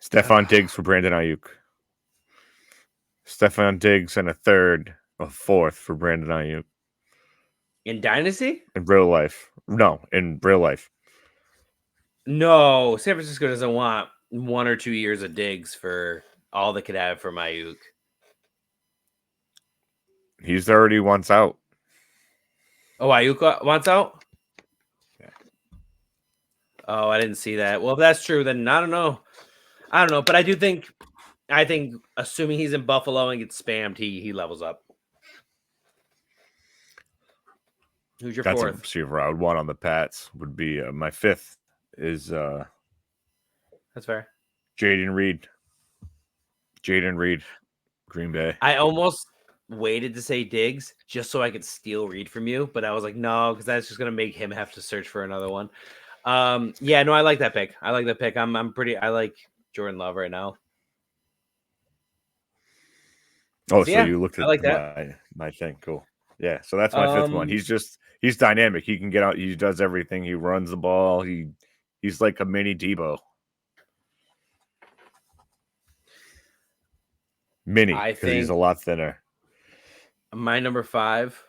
Stefon Diggs for Brandon Ayuk. Stefon Diggs and a fourth for Brandon Ayuk. In Dynasty? In real life. No, in real life. No, San Francisco doesn't want 1 or 2 years of Diggs for all they could have from Ayuk. He's already wants out. Oh, Ayuk wants out? Yeah. Oh, I didn't see that. Well, if that's true, then I don't know. But I think assuming he's in Buffalo and gets spammed, he levels up. Who's your fourth? That's a receiver I would want on the Pats. Would be my fifth is that's fair. Jaden Reed, Green Bay. I almost waited to say Diggs just so I could steal Reed from you, but I was like, no, because that's just gonna make him have to search for another one. Yeah, no, I like that pick. I like Jordan Love right now. Oh, so you looked at like my thing. Cool. Yeah, so that's my fifth one. He's dynamic. He can get out. He does everything. He runs the ball. He's like a mini Debo. Mini, because he's a lot thinner. My number 5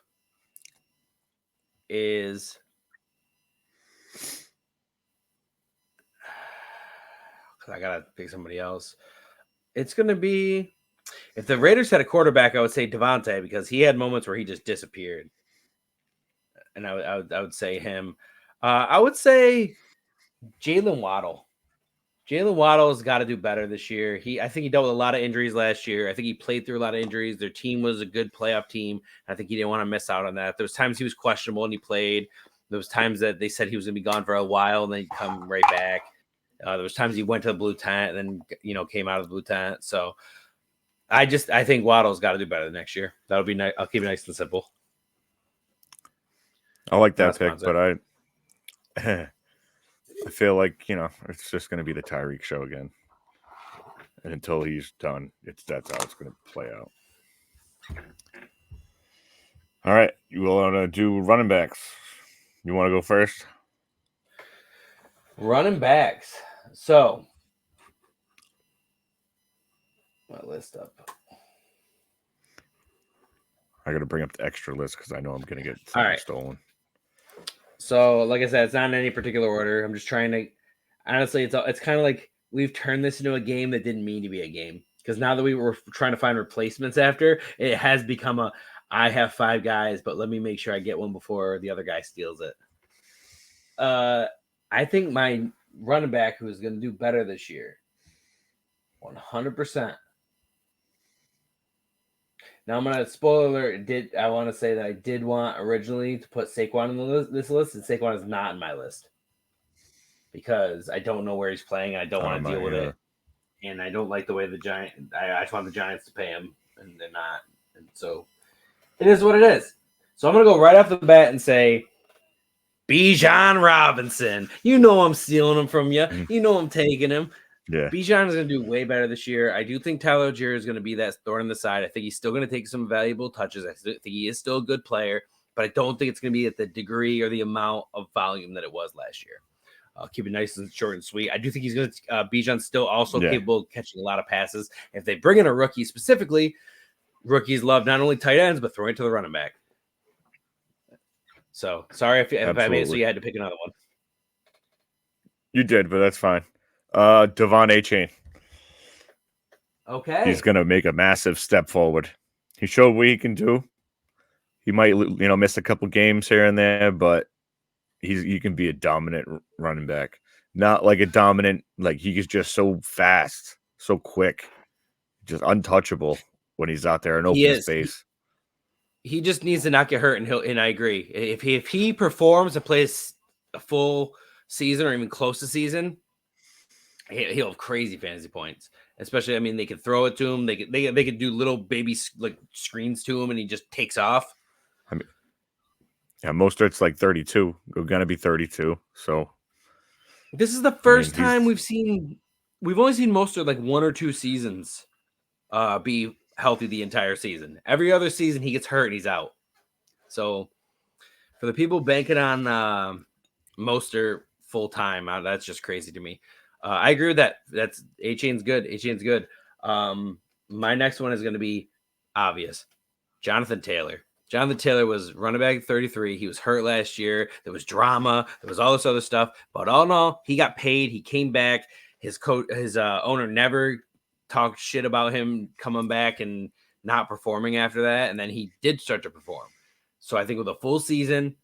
is I gotta pick somebody else. It's gonna be if the Raiders had a quarterback, I would say Devontae because he had moments where he just disappeared, and I would say him. I would say Jalen Waddle. Jalen Waddle's got to do better this year. I think he dealt with a lot of injuries last year. I think he played through a lot of injuries. Their team was a good playoff team. I think he didn't want to miss out on that. There was times he was questionable and he played. There was times that they said he was going to be gone for a while and then he'd come right back. There was times he went to the blue tent and then came out of the blue tent. So I think Waddle's got to do better next year. That'll be nice. I'll keep it nice and simple. I like that pick, but I feel like, it's just going to be the Tyreek show again. And until he's done, that's how it's going to play out. All right. You want to do running backs? You want to go first? Running backs. So, my list up. I got to bring up the extra list because I know I'm going to get stolen. So, like I said, it's not in any particular order. I'm just trying to. Honestly, it's kind of like we've turned this into a game that didn't mean to be a game because now that we were trying to find replacements after, it has become I have 5 guys, but let me make sure I get one before the other guy steals it. I think my running back who is going to do better this year, 100%. Now I'm gonna spoiler alert. I want to say that I did want originally to put Saquon on this list, and Saquon is not in my list because I don't know where he's playing. I don't want to deal with it, and I don't like the way the Giants. I just want the Giants to pay him, and they're not. And so it is what it is. So I'm gonna go right off the bat and say Bijan Robinson. You know I'm stealing him from you. You know I'm taking him. Yeah. Bijan is going to do way better this year. I do think Tyler Algier is going to be that thorn in the side. I think he's still going to take some valuable touches. I think he is still a good player, but I don't think it's going to be at the degree or the amount of volume that it was last year. Keep it nice and short and sweet. I do think he's going to Bijan's still also capable of catching a lot of passes. If they bring in a rookie specifically, rookies love not only tight ends, but throwing to the running back. So sorry if I made it so you had to pick another one. You did, but that's fine. Devon Achane. Okay. He's going to make a massive step forward. He showed what he can do. He might, miss a couple games here and there, but he can be a dominant running back. Not like a dominant, like he's just so fast, so quick, just untouchable when he's out there in open space. He just needs to not get hurt, and I agree. If he performs and plays a full season or even close to season, he'll have crazy fantasy points. Especially, they could throw it to him. They could do little baby like screens to him, and he just takes off. Mostert's like 32. We're gonna be 32. So this is the first time we've seen we've only seen Mostert like 1 or 2 seasons be healthy the entire season. Every other season he gets hurt and he's out. So for the people banking on Mostert full time, that's just crazy to me. I agree with that. That's A-Chain's good. A-Chain's good. My next one is going to be obvious. Jonathan Taylor. Jonathan Taylor was running back 33. He was hurt last year. There was drama. There was all this other stuff. But all in all, he got paid. He came back. His coach, his owner never talked shit about him coming back and not performing after that. And then he did start to perform. So I think with a full season,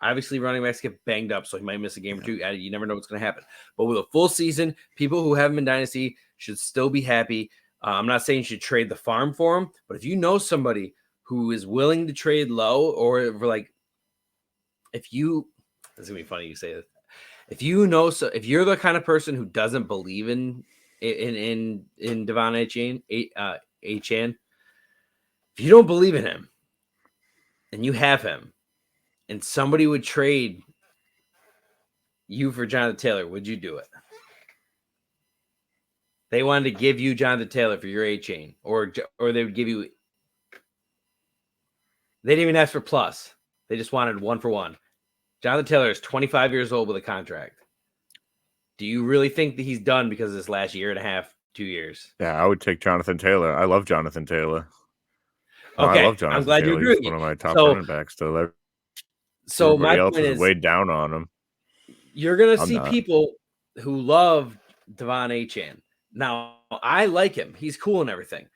obviously running backs get banged up, so he might miss a game or two. You never know what's going to happen. But with a full season, people who have him in Dynasty should still be happy. I'm not saying you should trade the farm for him, but if you know somebody who is willing to trade low, or like, this is gonna be funny you say this. If you know, so if you're the kind of person who doesn't believe in Devon Achane, if you don't believe in him, and you have him, and somebody would trade you for Jonathan Taylor, would you do it? They wanted to give you Jonathan Taylor for your A-Chain, or they would give you. They didn't even ask for plus. They just wanted 1-for-1. Jonathan Taylor is 25 years old with a contract. Do you really think that he's done because of this last year and a half, 2 years? Yeah, I would take Jonathan Taylor. I love Jonathan Taylor. Okay, I love Jonathan I'm glad Taylor. you agree with me. He's one of my top running backs. So my else point is way down on him. You're going to see people who love Devon Achane. Now, I like him. He's cool and everything.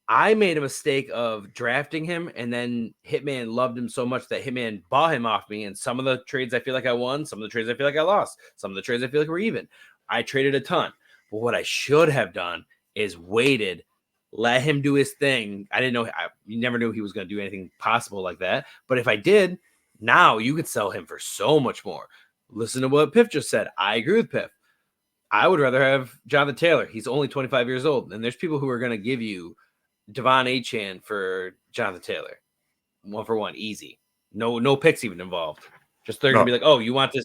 I made a mistake of drafting him, and then Hitman loved him so much that Hitman bought him off me. And some of the trades I feel like I won, some of the trades I feel like I lost, some of the trades I feel like were even. I traded a ton. But what I should have done is waited, let him do his thing. I didn't know. You never knew he was going to do anything possible like that. But if I did, now you could sell him for so much more. Listen to what Piff just said. I agree with Piff. I would rather have Jonathan Taylor. He's only 25 years old. And there's people who are going to give you Devon Achane for Jonathan Taylor. 1-for-1, easy. No picks even involved. Just they're going to be like, oh, you want this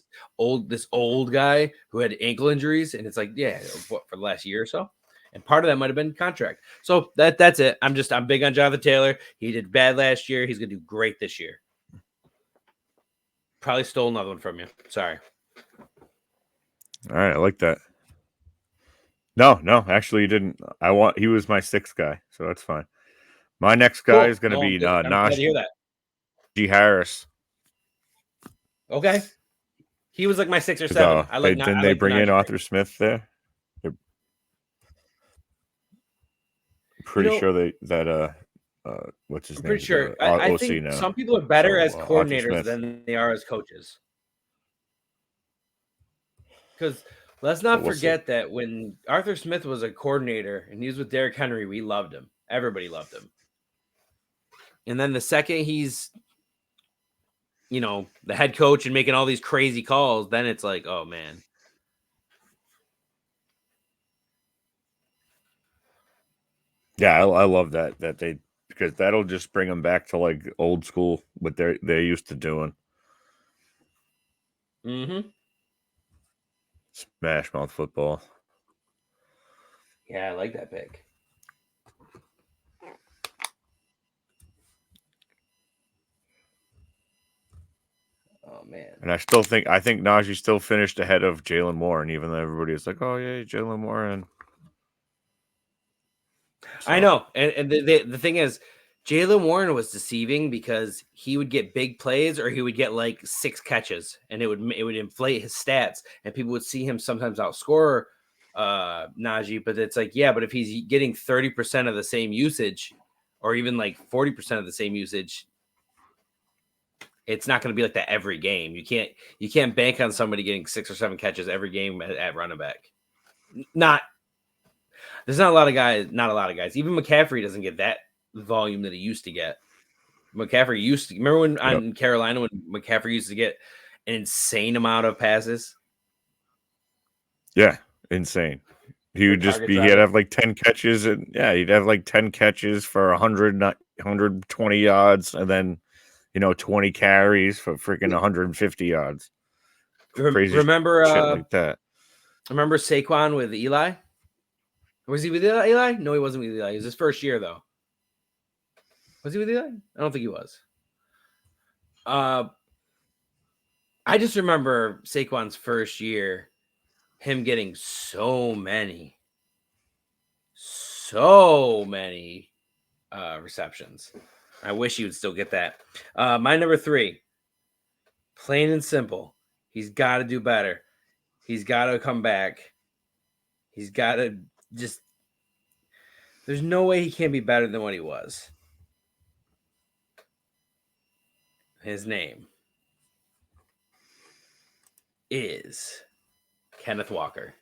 old guy who had ankle injuries? And it's like, yeah, what, for the last year or so? And part of that might have been contract. So that's it. I'm big on Jonathan Taylor. He did bad last year. He's going to do great this year. Probably stole another one from you. Sorry. All right, I like that. No, actually, you didn't. He was my 6th guy, so that's fine. My next guy is going to be Najee Harris. Okay, he was like my 6 or 7. Didn't they bring in Arthur Smith there? I'm pretty sure what's his name? Pretty sure. I think now. Some people are better as coordinators than they are as coaches. Because let's not forget that when Arthur Smith was a coordinator and he was with Derrick Henry, we loved him. Everybody loved him. And then the second he's, the head coach and making all these crazy calls, then it's like, oh, man. Yeah, I love that because that'll just bring them back to like old school, what they're used to doing. Mm-hmm. Smash mouth football. Yeah, I like that pick. Oh man! And I think Najee still finished ahead of Jalen Moore, and even though everybody is like, "Oh yeah, Jalen Moore," and I know, and the thing is, Jalen Warren was deceiving because he would get big plays or he would get like 6 catches, and it would inflate his stats, and people would see him sometimes outscore Najee. But it's like, yeah, but if he's getting 30% of the same usage, or even like 40% of the same usage, it's not going to be like that every game. You can't bank on somebody getting 6 or 7 catches every game at running back. There's not a lot of guys. Even McCaffrey doesn't get that volume that he used to get. McCaffrey used to remember when on Carolina when McCaffrey used to get an insane amount of passes. Yeah, insane. He would he'd have like 10 catches, and he'd have like 10 catches for 120 yards, and then 20 carries for freaking 150 yards. Crazy remember shit like that. Remember Saquon with Eli? Was he with Eli? No, he wasn't with Eli. It was his first year, though. Was he with Eli? I don't think he was. I just remember Saquon's first year, him getting so many receptions. I wish he would still get that. My number 3, plain and simple. He's got to do better. He's got to come back. He's got to just... There's no way he can't be better than what he was. His name is Kenneth Walker.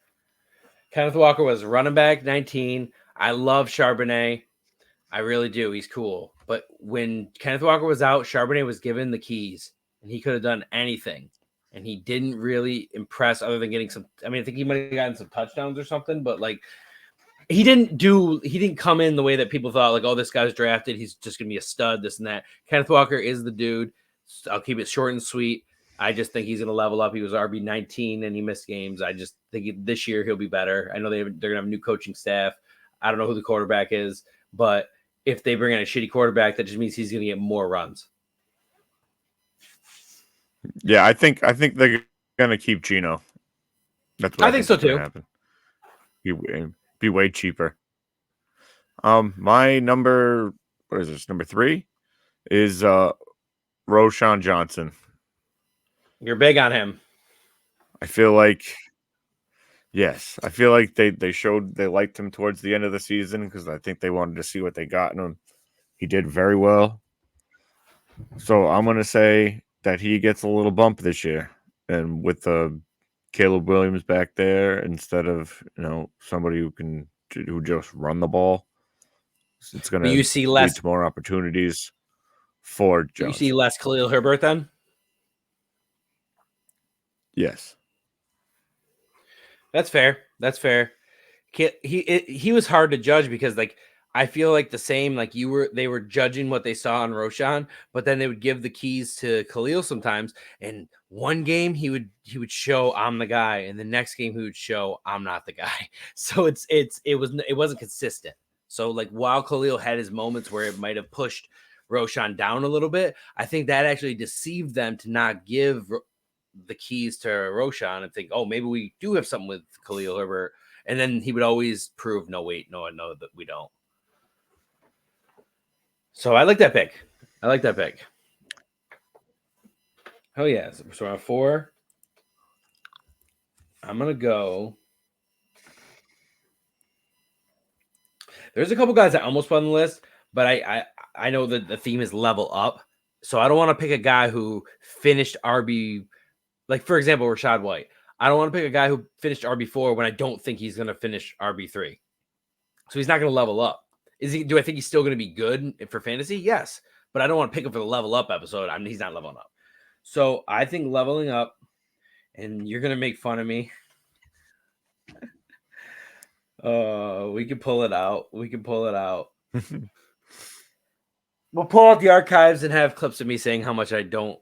Kenneth Walker was running back 19. I love Charbonnet. I really do. He's cool. But when Kenneth Walker was out, Charbonnet was given the keys, and he could have done anything. And he didn't really impress other than getting some... I mean, I think he might have gotten some touchdowns or something, but, like, he didn't come in the way that people thought, like, oh, this guy's drafted. He's just going to be a stud, this and that. Kenneth Walker is the dude. I'll keep it short and sweet. I just think he's going to level up. He was RB19 and he missed games. I just think this year he'll be better. I know they're going to have a new coaching staff. I don't know who the quarterback is, but if they bring in a shitty quarterback, that just means he's going to get more runs. Yeah, I think they're going to keep Geno. That's what I think so too. Happen. Be way cheaper. My number 3 is Roschon Johnson. You're big on him. I feel like they showed they liked him towards the end of the season because I think they wanted to see what they got in him. He did very well. So I'm going to say that he gets a little bump this year. And with Caleb Williams back there instead of, somebody who just run the ball, it's going to lead to more opportunities for Johnson. You see less Khalil Herbert then? Yes. That's fair. He was hard to judge because, like, I feel like the same, like they were judging what they saw on Roschon, but then they would give the keys to Khalil sometimes. And one game he would show I'm the guy, and the next game he would show I'm not the guy. So it wasn't consistent. So, like, while Khalil had his moments where it might have pushed Roschon down a little bit, I think that actually deceived them to not give the keys to Roschon and think, oh, maybe we do have something with Khalil Herbert. And then he would always prove, no, that we don't. So I like that pick. Oh, yeah. So we're on 4. I'm going to go. There's a couple guys I almost put on the list, but I know that the theme is level up. So I don't want to pick a guy who finished RB. Like, for example, Rachaad White. I don't want to pick a guy who finished RB4 when I don't think he's going to finish RB3. So he's not going to level up. Do I think he's still going to be good for fantasy? Yes. But I don't want to pick him for the level up episode. I mean, he's not leveling up. So I think leveling up, and you're going to make fun of me. We can pull it out. We'll pull out the archives and have clips of me saying how much I don't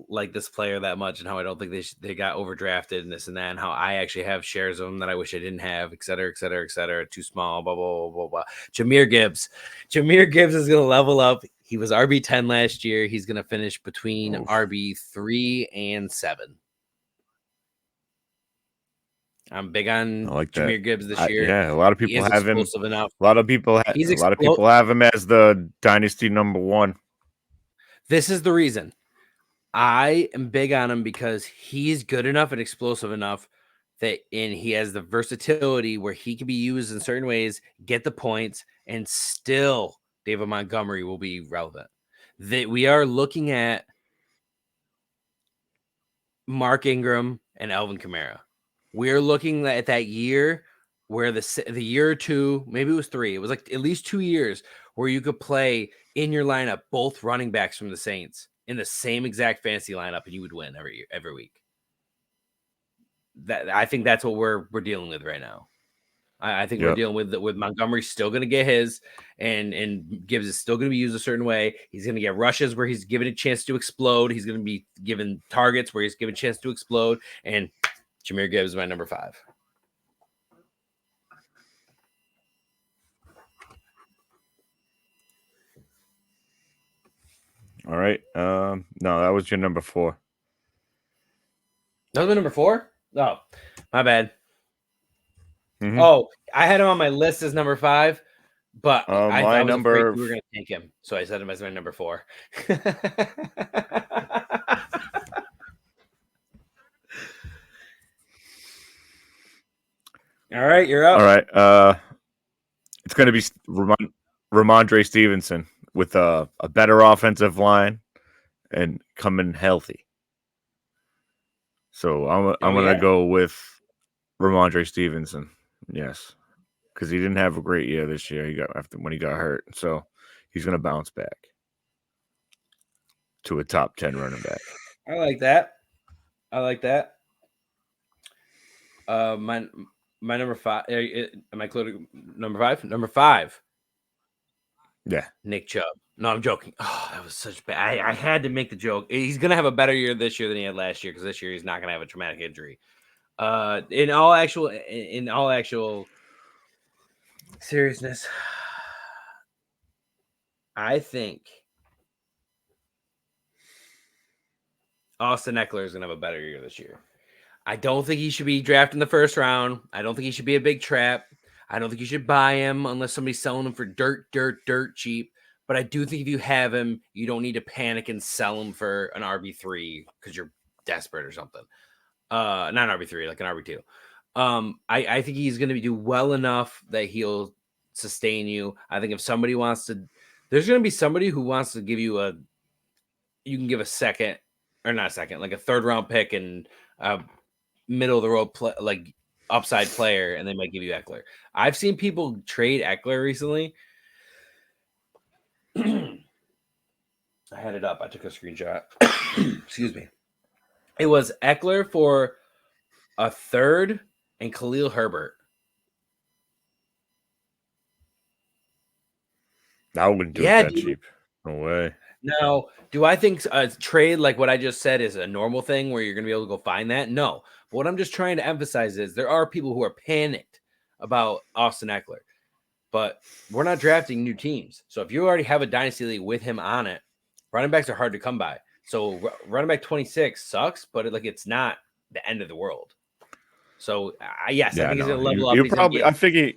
like this player that much and how I don't think they got overdrafted and this and that, and how I actually have shares of them that I wish I didn't have, et cetera, too small, blah, blah, blah, blah. Jahmyr Gibbs is going to level up. He was RB10 last year. He's going to finish between RB3 and 7. I'm big on Jahmyr Gibbs this year. Yeah, a lot of people have him. A lot of people have him as the dynasty number 1. This is the reason. I am big on him because he's good enough and explosive enough and he has the versatility where he can be used in certain ways, get the points, and still David Montgomery will be relevant. We are looking at Mark Ingram and Alvin Kamara. We're looking at that year where the year or 2, maybe it was 3, it was like at least 2 years where you could play in your lineup both running backs from the Saints in the same exact fantasy lineup, and you would win every week. I think that's what we're dealing with right now. I think we're dealing with Montgomery still going to get his, and Gibbs is still going to be used a certain way. He's going to get rushes where he's given a chance to explode. He's going to be given targets where he's given a chance to explode. And Jahmyr Gibbs is my number 5. All right. No, that was your number 4. That was my number 4? Oh, my bad. Mm-hmm. Oh, I had him on my list as number 5, but I was afraid you were going to take him, so I set him as my number 4. All right, you're up. All right. It's going to be Ramondre Stevenson with a better offensive line and coming healthy. So I'm going to go with Ramondre Stevenson. Yes, because he didn't have a great year this year. When he got hurt, so he's going to bounce back to a top 10 running back. I like that. My number 5. Am I including number 5? Number 5. Yeah, Nick Chubb. No, I'm joking. Oh, that was such bad. I had to make the joke. He's gonna have a better year this year than he had last year because this year he's not gonna have a traumatic injury. In all actual seriousness, I think Austin Eckler is gonna have a better year this year. I don't think he should be drafted in the first round. I don't think he should be a big trap. I don't think you should buy him unless somebody's selling him for dirt cheap. But I do think if you have him, you don't need to panic and sell him for an RB3 because you're desperate or something. Not an RB3, like an RB2. I think he's going to do well enough that he'll sustain you. I think if somebody wants to, there's going to be somebody who wants to give you you can give a second, or not a second, like a third round pick and middle of the road like upside player, and they might give you Eckler. I've seen people trade Eckler recently. I had it up. I took a screenshot. Excuse me. It was Eckler for a third and Khalil Herbert. I wouldn't do it that cheap. No way. Now, do I think a trade like what I just said is a normal thing where you're going to be able to go find that? No. But what I'm just trying to emphasize is there are people who are panicked about Austin Eckler. But we're not drafting new teams. So if you already have a dynasty league with him on it, running backs are hard to come by. So running back 26 sucks, but it's not the end of the world. So yes, I think he's going to level up. I figure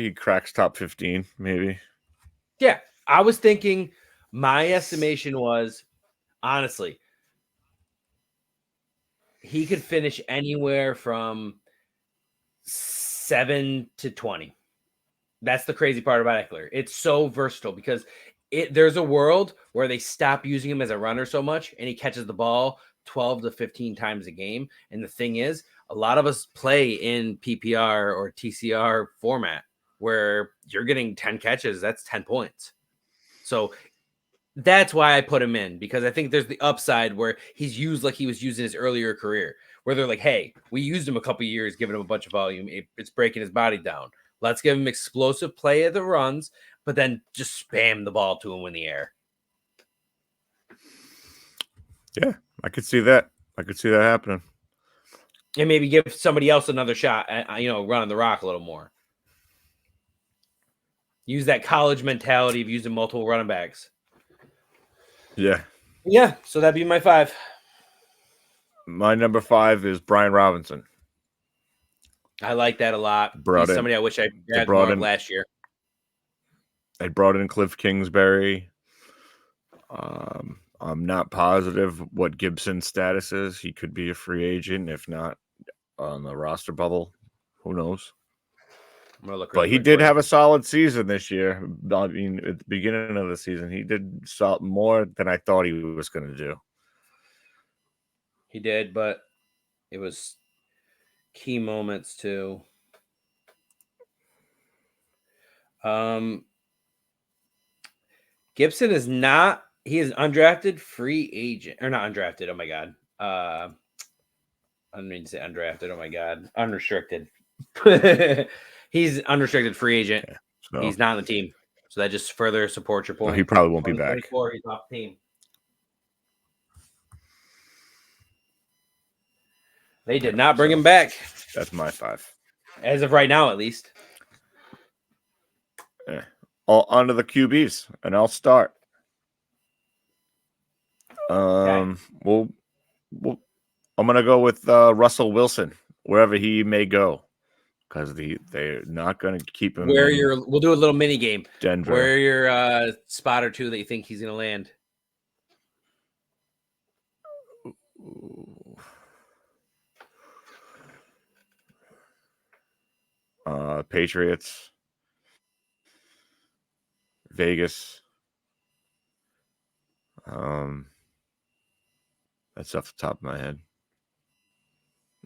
he cracks top 15, maybe. Yeah, I was thinking. My estimation was, honestly, he could finish anywhere from 7 to 20. That's the crazy part about Eckler. It's so versatile because there's a world where they stop using him as a runner so much and he catches the ball 12 to 15 times a game. And the thing is, a lot of us play in PPR or TCR format where you're getting 10 catches. That's 10 points. So that's why I put him in, because I think there's the upside where he's used like he was used in his earlier career, where they're like, hey, we used him a couple years, giving him a bunch of volume. It's breaking his body down. Let's give him explosive play at the runs, but then just spam the ball to him in the air. Yeah, I could see that. I could see that happening. And maybe give somebody else another shot at, running the rock a little more. Use that college mentality of using multiple running backs. Yeah. Yeah, so that'd be my 5. My number 5 is Brian Robinson. I like that a lot. He's somebody I wish I grabbed more last year. They brought in Cliff Kingsbury. I'm not positive what Gibson's status is. He could be a free agent, if not on the roster bubble. Who knows? But he did have a solid season this year. I mean, at the beginning of the season, he did more than I thought he was going to do. He did, but it was key moments too. Gibson is not. He is undrafted free agent, or not undrafted. Oh my god. I didn't mean to say undrafted. Oh my god, unrestricted. He's unrestricted free agent. Yeah, so. He's not on the team, so that just further supports your point. No, he probably won't be back. He's off the team. They did not bring him back. That's my 5. As of right now, at least. Yeah. onto the QBs, and I'll start. Okay. We'll I'm gonna go with Russell Wilson wherever he may go, because they're not gonna keep him. We'll do a little mini game. Denver. Where are your spot or two that you think he's gonna land? Patriots, Vegas. That's off the top of my head.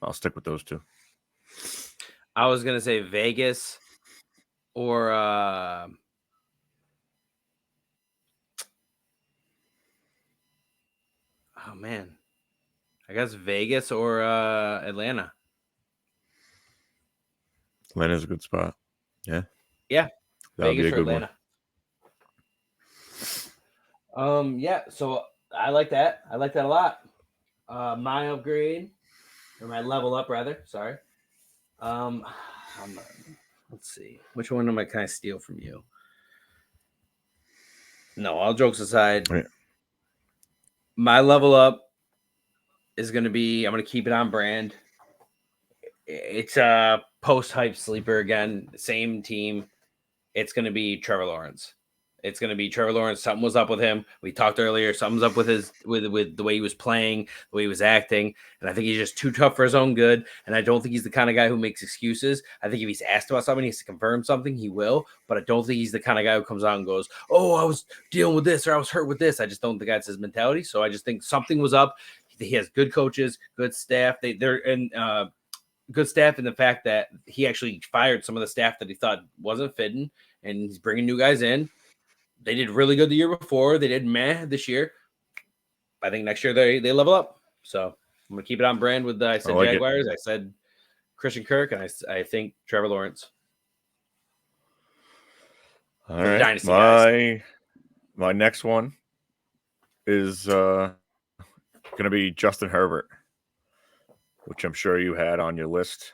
I'll stick with those two. I was gonna say Vegas or oh man, I guess Vegas or Atlanta. Atlanta's a good spot. Yeah. Yeah. That'll Vegas be a good Atlanta. One. Yeah. So I like that. I like that a lot. My upgrade or my level up rather. Sorry. Let's see. Which one am I kind of steal from you? No, all jokes aside. Right. My level up is going to be, I'm going to keep it on brand. It's a post-hype sleeper again, same team. It's going to be Trevor Lawrence. It's going to be Trevor Lawrence. Something was up with him. We talked earlier. Something's up with with the way he was playing, the way he was acting. And I think he's just too tough for his own good. And I don't think he's the kind of guy who makes excuses. I think if he's asked about something, he has to confirm something, he will. But I don't think he's the kind of guy who comes out and goes, oh, I was dealing with this or I was hurt with this. I just don't think that's his mentality. So I just think something was up. He has good coaches, good staff. They're in good staff in the fact that he actually fired some of the staff that he thought wasn't fitting. And he's bringing new guys in. They did really good the year before. They did meh this year. I think next year they level up. So I'm going to keep it on brand with I said Jaguars. I said Christian Kirk, and I think Trevor Lawrence. All right. Dynasty guys. My next one is going to be Justin Herbert, which I'm sure you had on your list.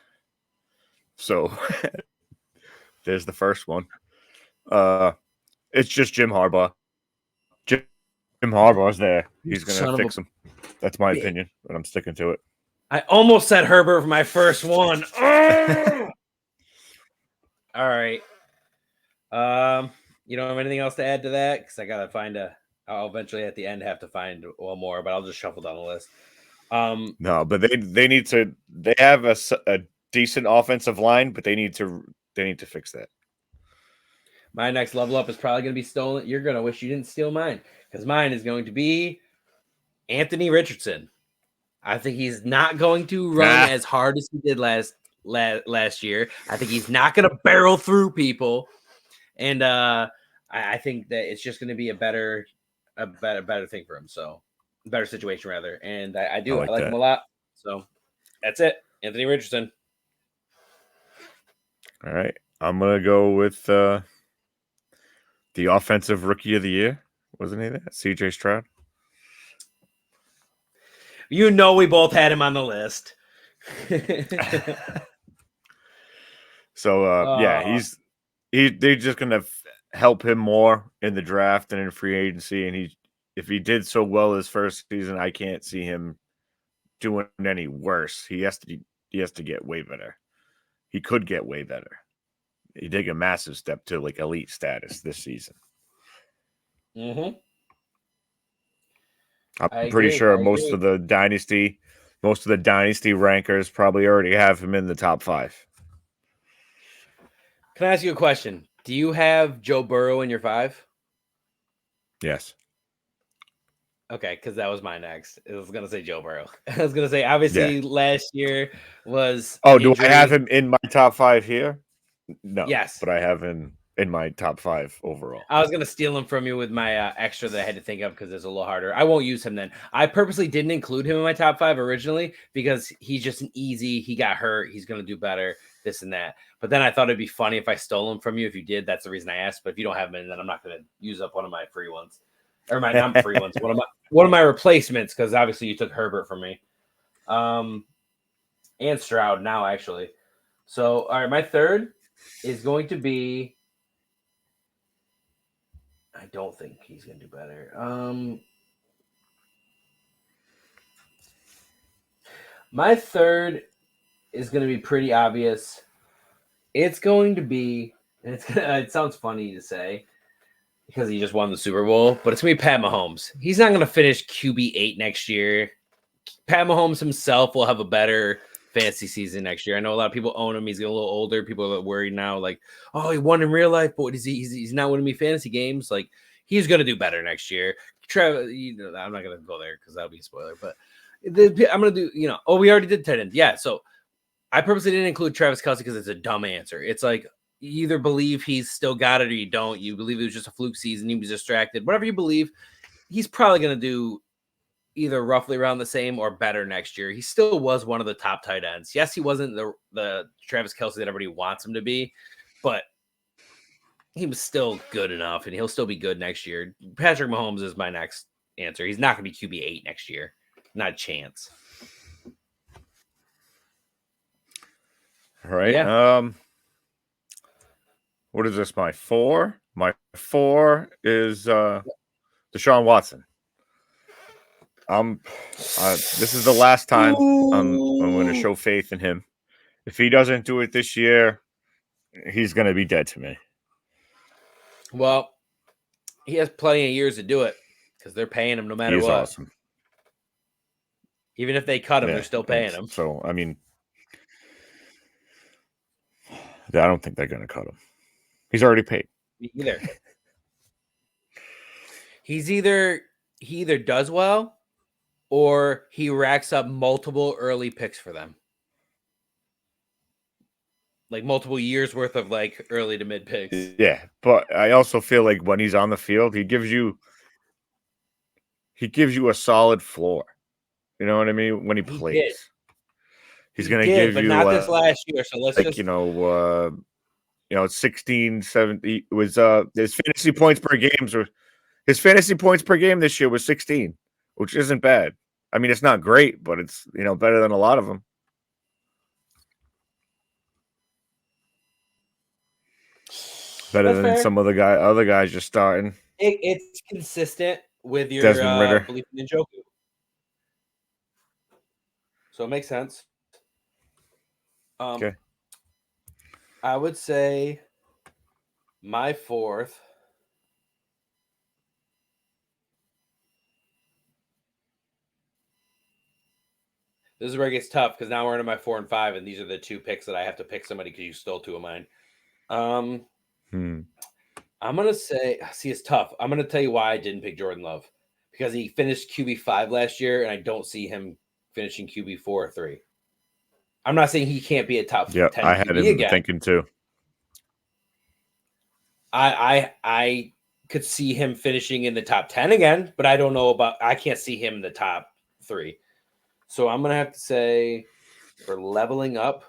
So there's the first one. It's just Jim Harbaugh. Jim Harbaugh's there. He's going to fix him. That's my opinion, but I'm sticking to it. I almost said Herbert for my first one. Oh! All right. You don't have anything else to add to that? Because I got to find I'll eventually at the end have to find one more, but I'll just shuffle down the list. No, but they need to. They have a decent offensive line, but they need to fix that. My next level up is probably going to be stolen. You're going to wish you didn't steal mine because mine is going to be Anthony Richardson. I think he's not going to run as hard as he did last year. I think he's not going to barrel through people, and I think that it's just going to be a better thing for him. So, better situation rather. And I like him a lot. So that's it, Anthony Richardson. All right, I'm gonna go with the offensive rookie of the year. Wasn't he that? CJ Stroud. You know, we both had him on the list. So yeah, they're just gonna help him more in the draft and in free agency. And if he did so well his first season, I can't see him doing any worse. He has to get way better. He could get way better. He take a massive step to like elite status this season. Mm-hmm. I'm pretty sure most of the dynasty rankers probably already have him in the top 5. Can I ask you a question? Do you have Joe Burrow in your 5? Yes. Okay, because that was my next. I was gonna say Joe Burrow. I was gonna say obviously last year was. Oh, do I have him in my top 5 here? No. Yes, but I have him in my top 5 overall. I was gonna steal him from you with my extra that I had to think of because it's a little harder. I won't use him then. I purposely didn't include him in my top 5 originally because he's just an easy. He got hurt. He's gonna do better. This and that. But then I thought it'd be funny if I stole him from you. If you did, that's the reason I asked. But if you don't have him in, then I'm not gonna use up one of my free ones. Or my not free ones. One of my replacements, because obviously you took Herbert from me. And Stroud now, actually. So, all right, my third is going to be I don't think he's going to do better. My third is going to be pretty obvious. It's going to be, and it sounds funny to say because he just won the Super Bowl, but it's going to be Pat Mahomes. He's not going to finish QB8 next year. Pat Mahomes himself will have a better fantasy season next year. I know a lot of people own him. He's a little older. People are worried now, like, oh, he won in real life, but what is he? He's not winning me fantasy games. Like, he's going to do better next year. Trevor, I'm not going to go there because that'll be a spoiler, but I'm going to do, we already did tight end. Yeah. So I purposely didn't include Travis Kelce because it's a dumb answer. It's like, you either believe he's still got it or you don't. You believe it was just a fluke season. He was distracted. Whatever you believe, he's probably going to do either roughly around the same or better next year. He still was one of the top tight ends. Yes, he wasn't the Travis Kelce that everybody wants him to be, but he was still good enough, and he'll still be good next year. Patrick Mahomes is my next answer. He's not going to be QB8 next year. Not a chance. All right. Yeah. What is this? My 4? My 4 is Deshaun Watson. This is the last time I'm going to show faith in him. If he doesn't do it this year, he's going to be dead to me. Well, he has plenty of years to do it because they're paying him no matter what. He's awesome. Even if they cut him, they're still paying him. So, I mean, I don't think they're going to cut him. He's already paid. Me either. He either does well or he racks up multiple early picks for them. Like multiple years worth of like early to mid picks. Yeah, but I also feel like when he's on the field, he gives you a solid floor. You know what I mean? When he plays. He's going to give you not this last year, so let's just 16, 17. It was his fantasy points per game this year was 16, which isn't bad. I mean, it's not great, but it's better than a lot of them. Better than some other guys just starting. It's consistent with your Desmond Ridder. Belief in Njoku. So it makes sense. Okay. I would say my 4th. This is where it gets tough because now we're into my 4 and 5, and these are the 2 picks that I have to pick somebody because you stole 2 of mine. I'm gonna say, it's tough. I'm gonna tell you why I didn't pick Jordan Love because he finished QB5 last year, and I don't see him finishing QB4 or 3. I'm not saying he can't be a top 10 QB I had him again. thinking too. I could see him finishing in the top 10 again, but I don't know I can't see him in the top 3. So I'm gonna have to say for leveling up.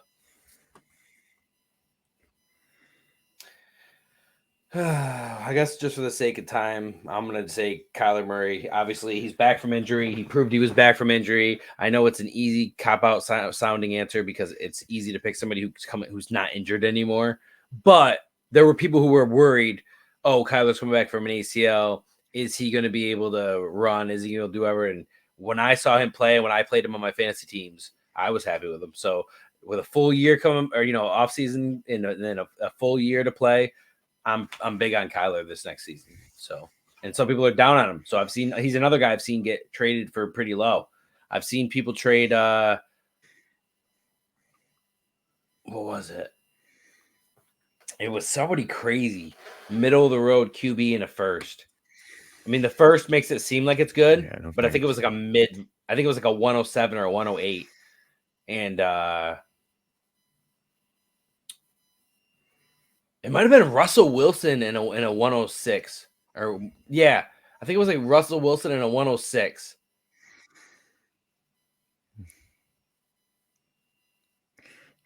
I guess just for the sake of time, I'm going to say Kyler Murray. Obviously, he's back from injury. He proved he was back from injury. I know it's an easy cop-out sounding answer because it's easy to pick somebody who's not injured anymore. But there were people who were worried, oh, Kyler's coming back from an ACL. Is he going to be able to run? Is he going to do whatever? And when I saw him play, when I played him on my fantasy teams, I was happy with him. So with a full year coming, or off season, and then a full year to play, I'm big on Kyler this next season. So, and some people are down on him. So he's another guy I've seen get traded for pretty low. I've seen people trade what was it? It was somebody crazy. Middle of the road QB in a first. I mean, the first makes it seem like it's good, but I think it was like I think it was like a 107 or a 108. And it might have been Russell Wilson in a 106. Or yeah, I think it was like Russell Wilson in a 106.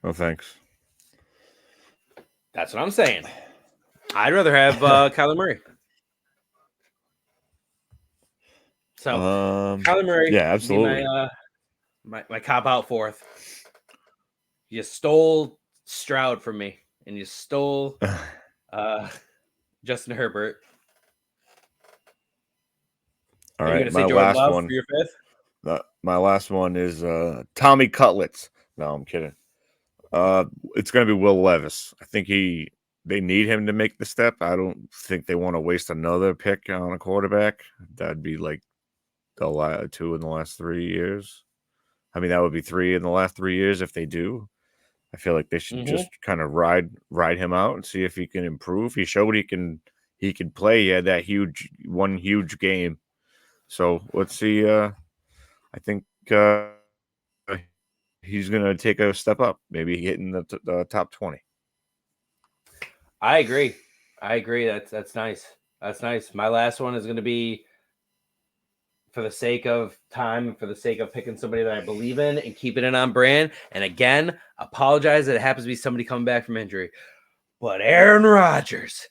Oh, thanks. That's what I'm saying. I'd rather have Kyler Murray. So Kyler Murray, yeah, absolutely. My cop out 4th. You stole Stroud from me, and you stole Justin Herbert. All right, my last one for your fifth. My last one is Tommy Cutlets. No, I'm kidding. It's going to be Will Levis. I think they need him to make the step. I don't think they want to waste another pick on a quarterback. That'd be like two in the last 3 years. I mean, that would be 3 in the last 3 years if they do. I feel like they should just kind of ride him out and see if he can improve. He showed he can play. He had that huge game. So let's see. I think he's going to take a step up, maybe hitting the top 20. I agree. That's nice. That's nice. My last one is going to be, for the sake of time, for the sake of picking somebody that I believe in and keeping it on brand. And again, apologize that it happens to be somebody coming back from injury. But Aaron Rodgers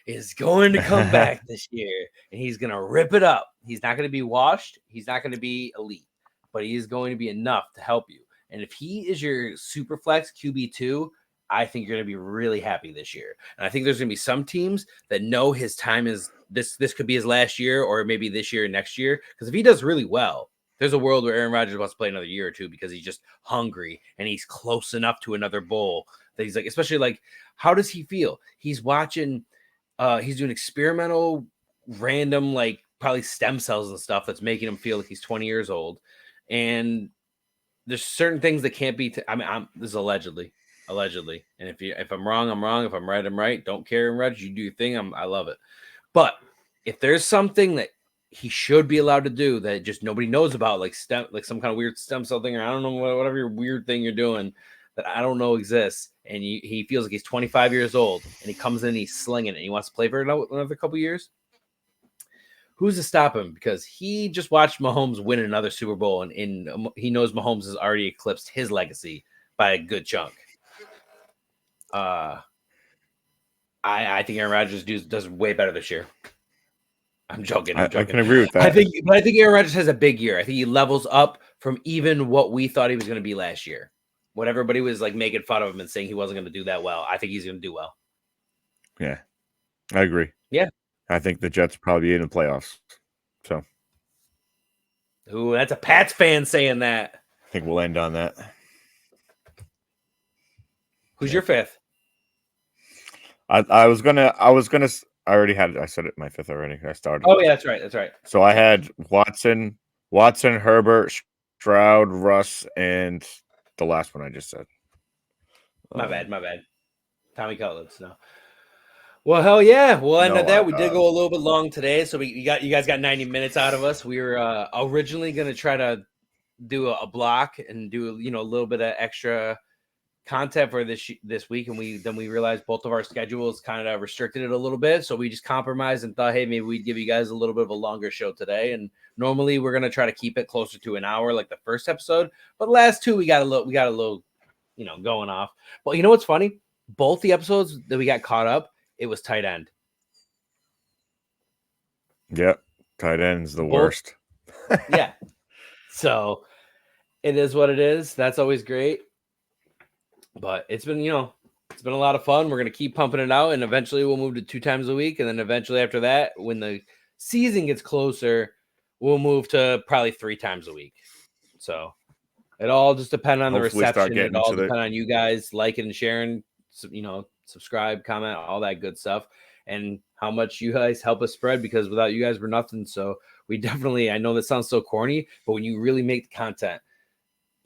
is going to come back this year, and he's going to rip it up. He's not going to be washed. He's not going to be elite, but he is going to be enough to help you. And if he is your super flex QB2, I think you're going to be really happy this year. And I think there's going to be some teams that know his time is this could be his last year, or maybe this year or next year. Because if he does really well, there's a world where Aaron Rodgers wants to play another year or two because he's just hungry and he's close enough to another bowl that he's like, especially like, how does he feel? He's watching, he's doing experimental, random, like probably stem cells and stuff that's making him feel like he's 20 years old. And there's certain things that can't be, this is allegedly. And if I'm wrong, I'm wrong. If I'm right, I'm right. Don't care, Reg. You do your thing. I love it. But if there's something that he should be allowed to do that just nobody knows about, like some kind of weird stem cell thing, or I don't know, whatever your weird thing you're doing that I don't know exists, and he feels like he's 25 years old and he comes in and he's slinging it and he wants to play for another couple years, who's to stop him? Because he just watched Mahomes win another Super Bowl, and he knows Mahomes has already eclipsed his legacy by a good chunk. I think Aaron Rodgers does way better this year. I'm joking. I can agree with that. I think Aaron Rodgers has a big year. I think he levels up from even what we thought he was going to be last year. What everybody was like making fun of him and saying he wasn't going to do that well. I think he's going to do well. Yeah, I agree. Yeah, I think the Jets probably in the playoffs. So, ooh, that's a Pats fan saying that. I think we'll end on that. Who's your fifth? I said it my fifth already. I started. Oh yeah, that's right. So I had Watson, Herbert, Stroud, Russ, and the last one I just said. My bad. Tommy Cutlets. No. Well, hell yeah. We'll end at that. We did go a little bit long today, so you guys got 90 minutes out of us. We were originally going to try to do a block and do a little bit of extra content for this week, and we realized both of our schedules kind of restricted it a little bit, so we just compromised and thought, hey, maybe we'd give you guys a little bit of a longer show today. And normally we're going to try to keep it closer to an hour like the first episode, but last two we got a little going off. But you know what's funny, both the episodes that we got caught up, it was tight end. Yep, tight end's the worst. Yeah, so it is what it is. That's always great. But it's been a lot of fun. We're going to keep pumping it out, and eventually we'll move to 2 times a week. And then eventually after that, when the season gets closer, we'll move to probably 3 times a week. So it all just depends on the reception. It all depends on you guys liking and sharing, subscribe, comment, all that good stuff, and how much you guys help us spread, because without you guys, we're nothing. So we definitely, I know that sounds so corny, but when you really make the content,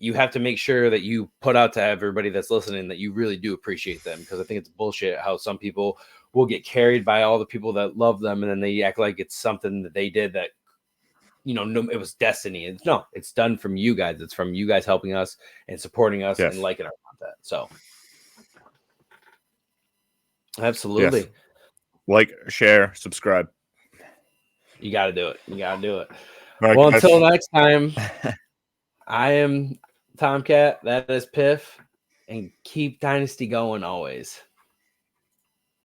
you have to make sure that you put out to everybody that's listening that you really do appreciate them, because I think it's bullshit how some people will get carried by all the people that love them, and then they act like it's something that they did that, it was destiny. No, it's done from you guys. It's from you guys helping us and supporting us and liking our content. So, absolutely. Yes. Like, share, subscribe. You got to do it. Right, well, until next time, I am Tomcat, that is Piff, and keep Dynasty going always.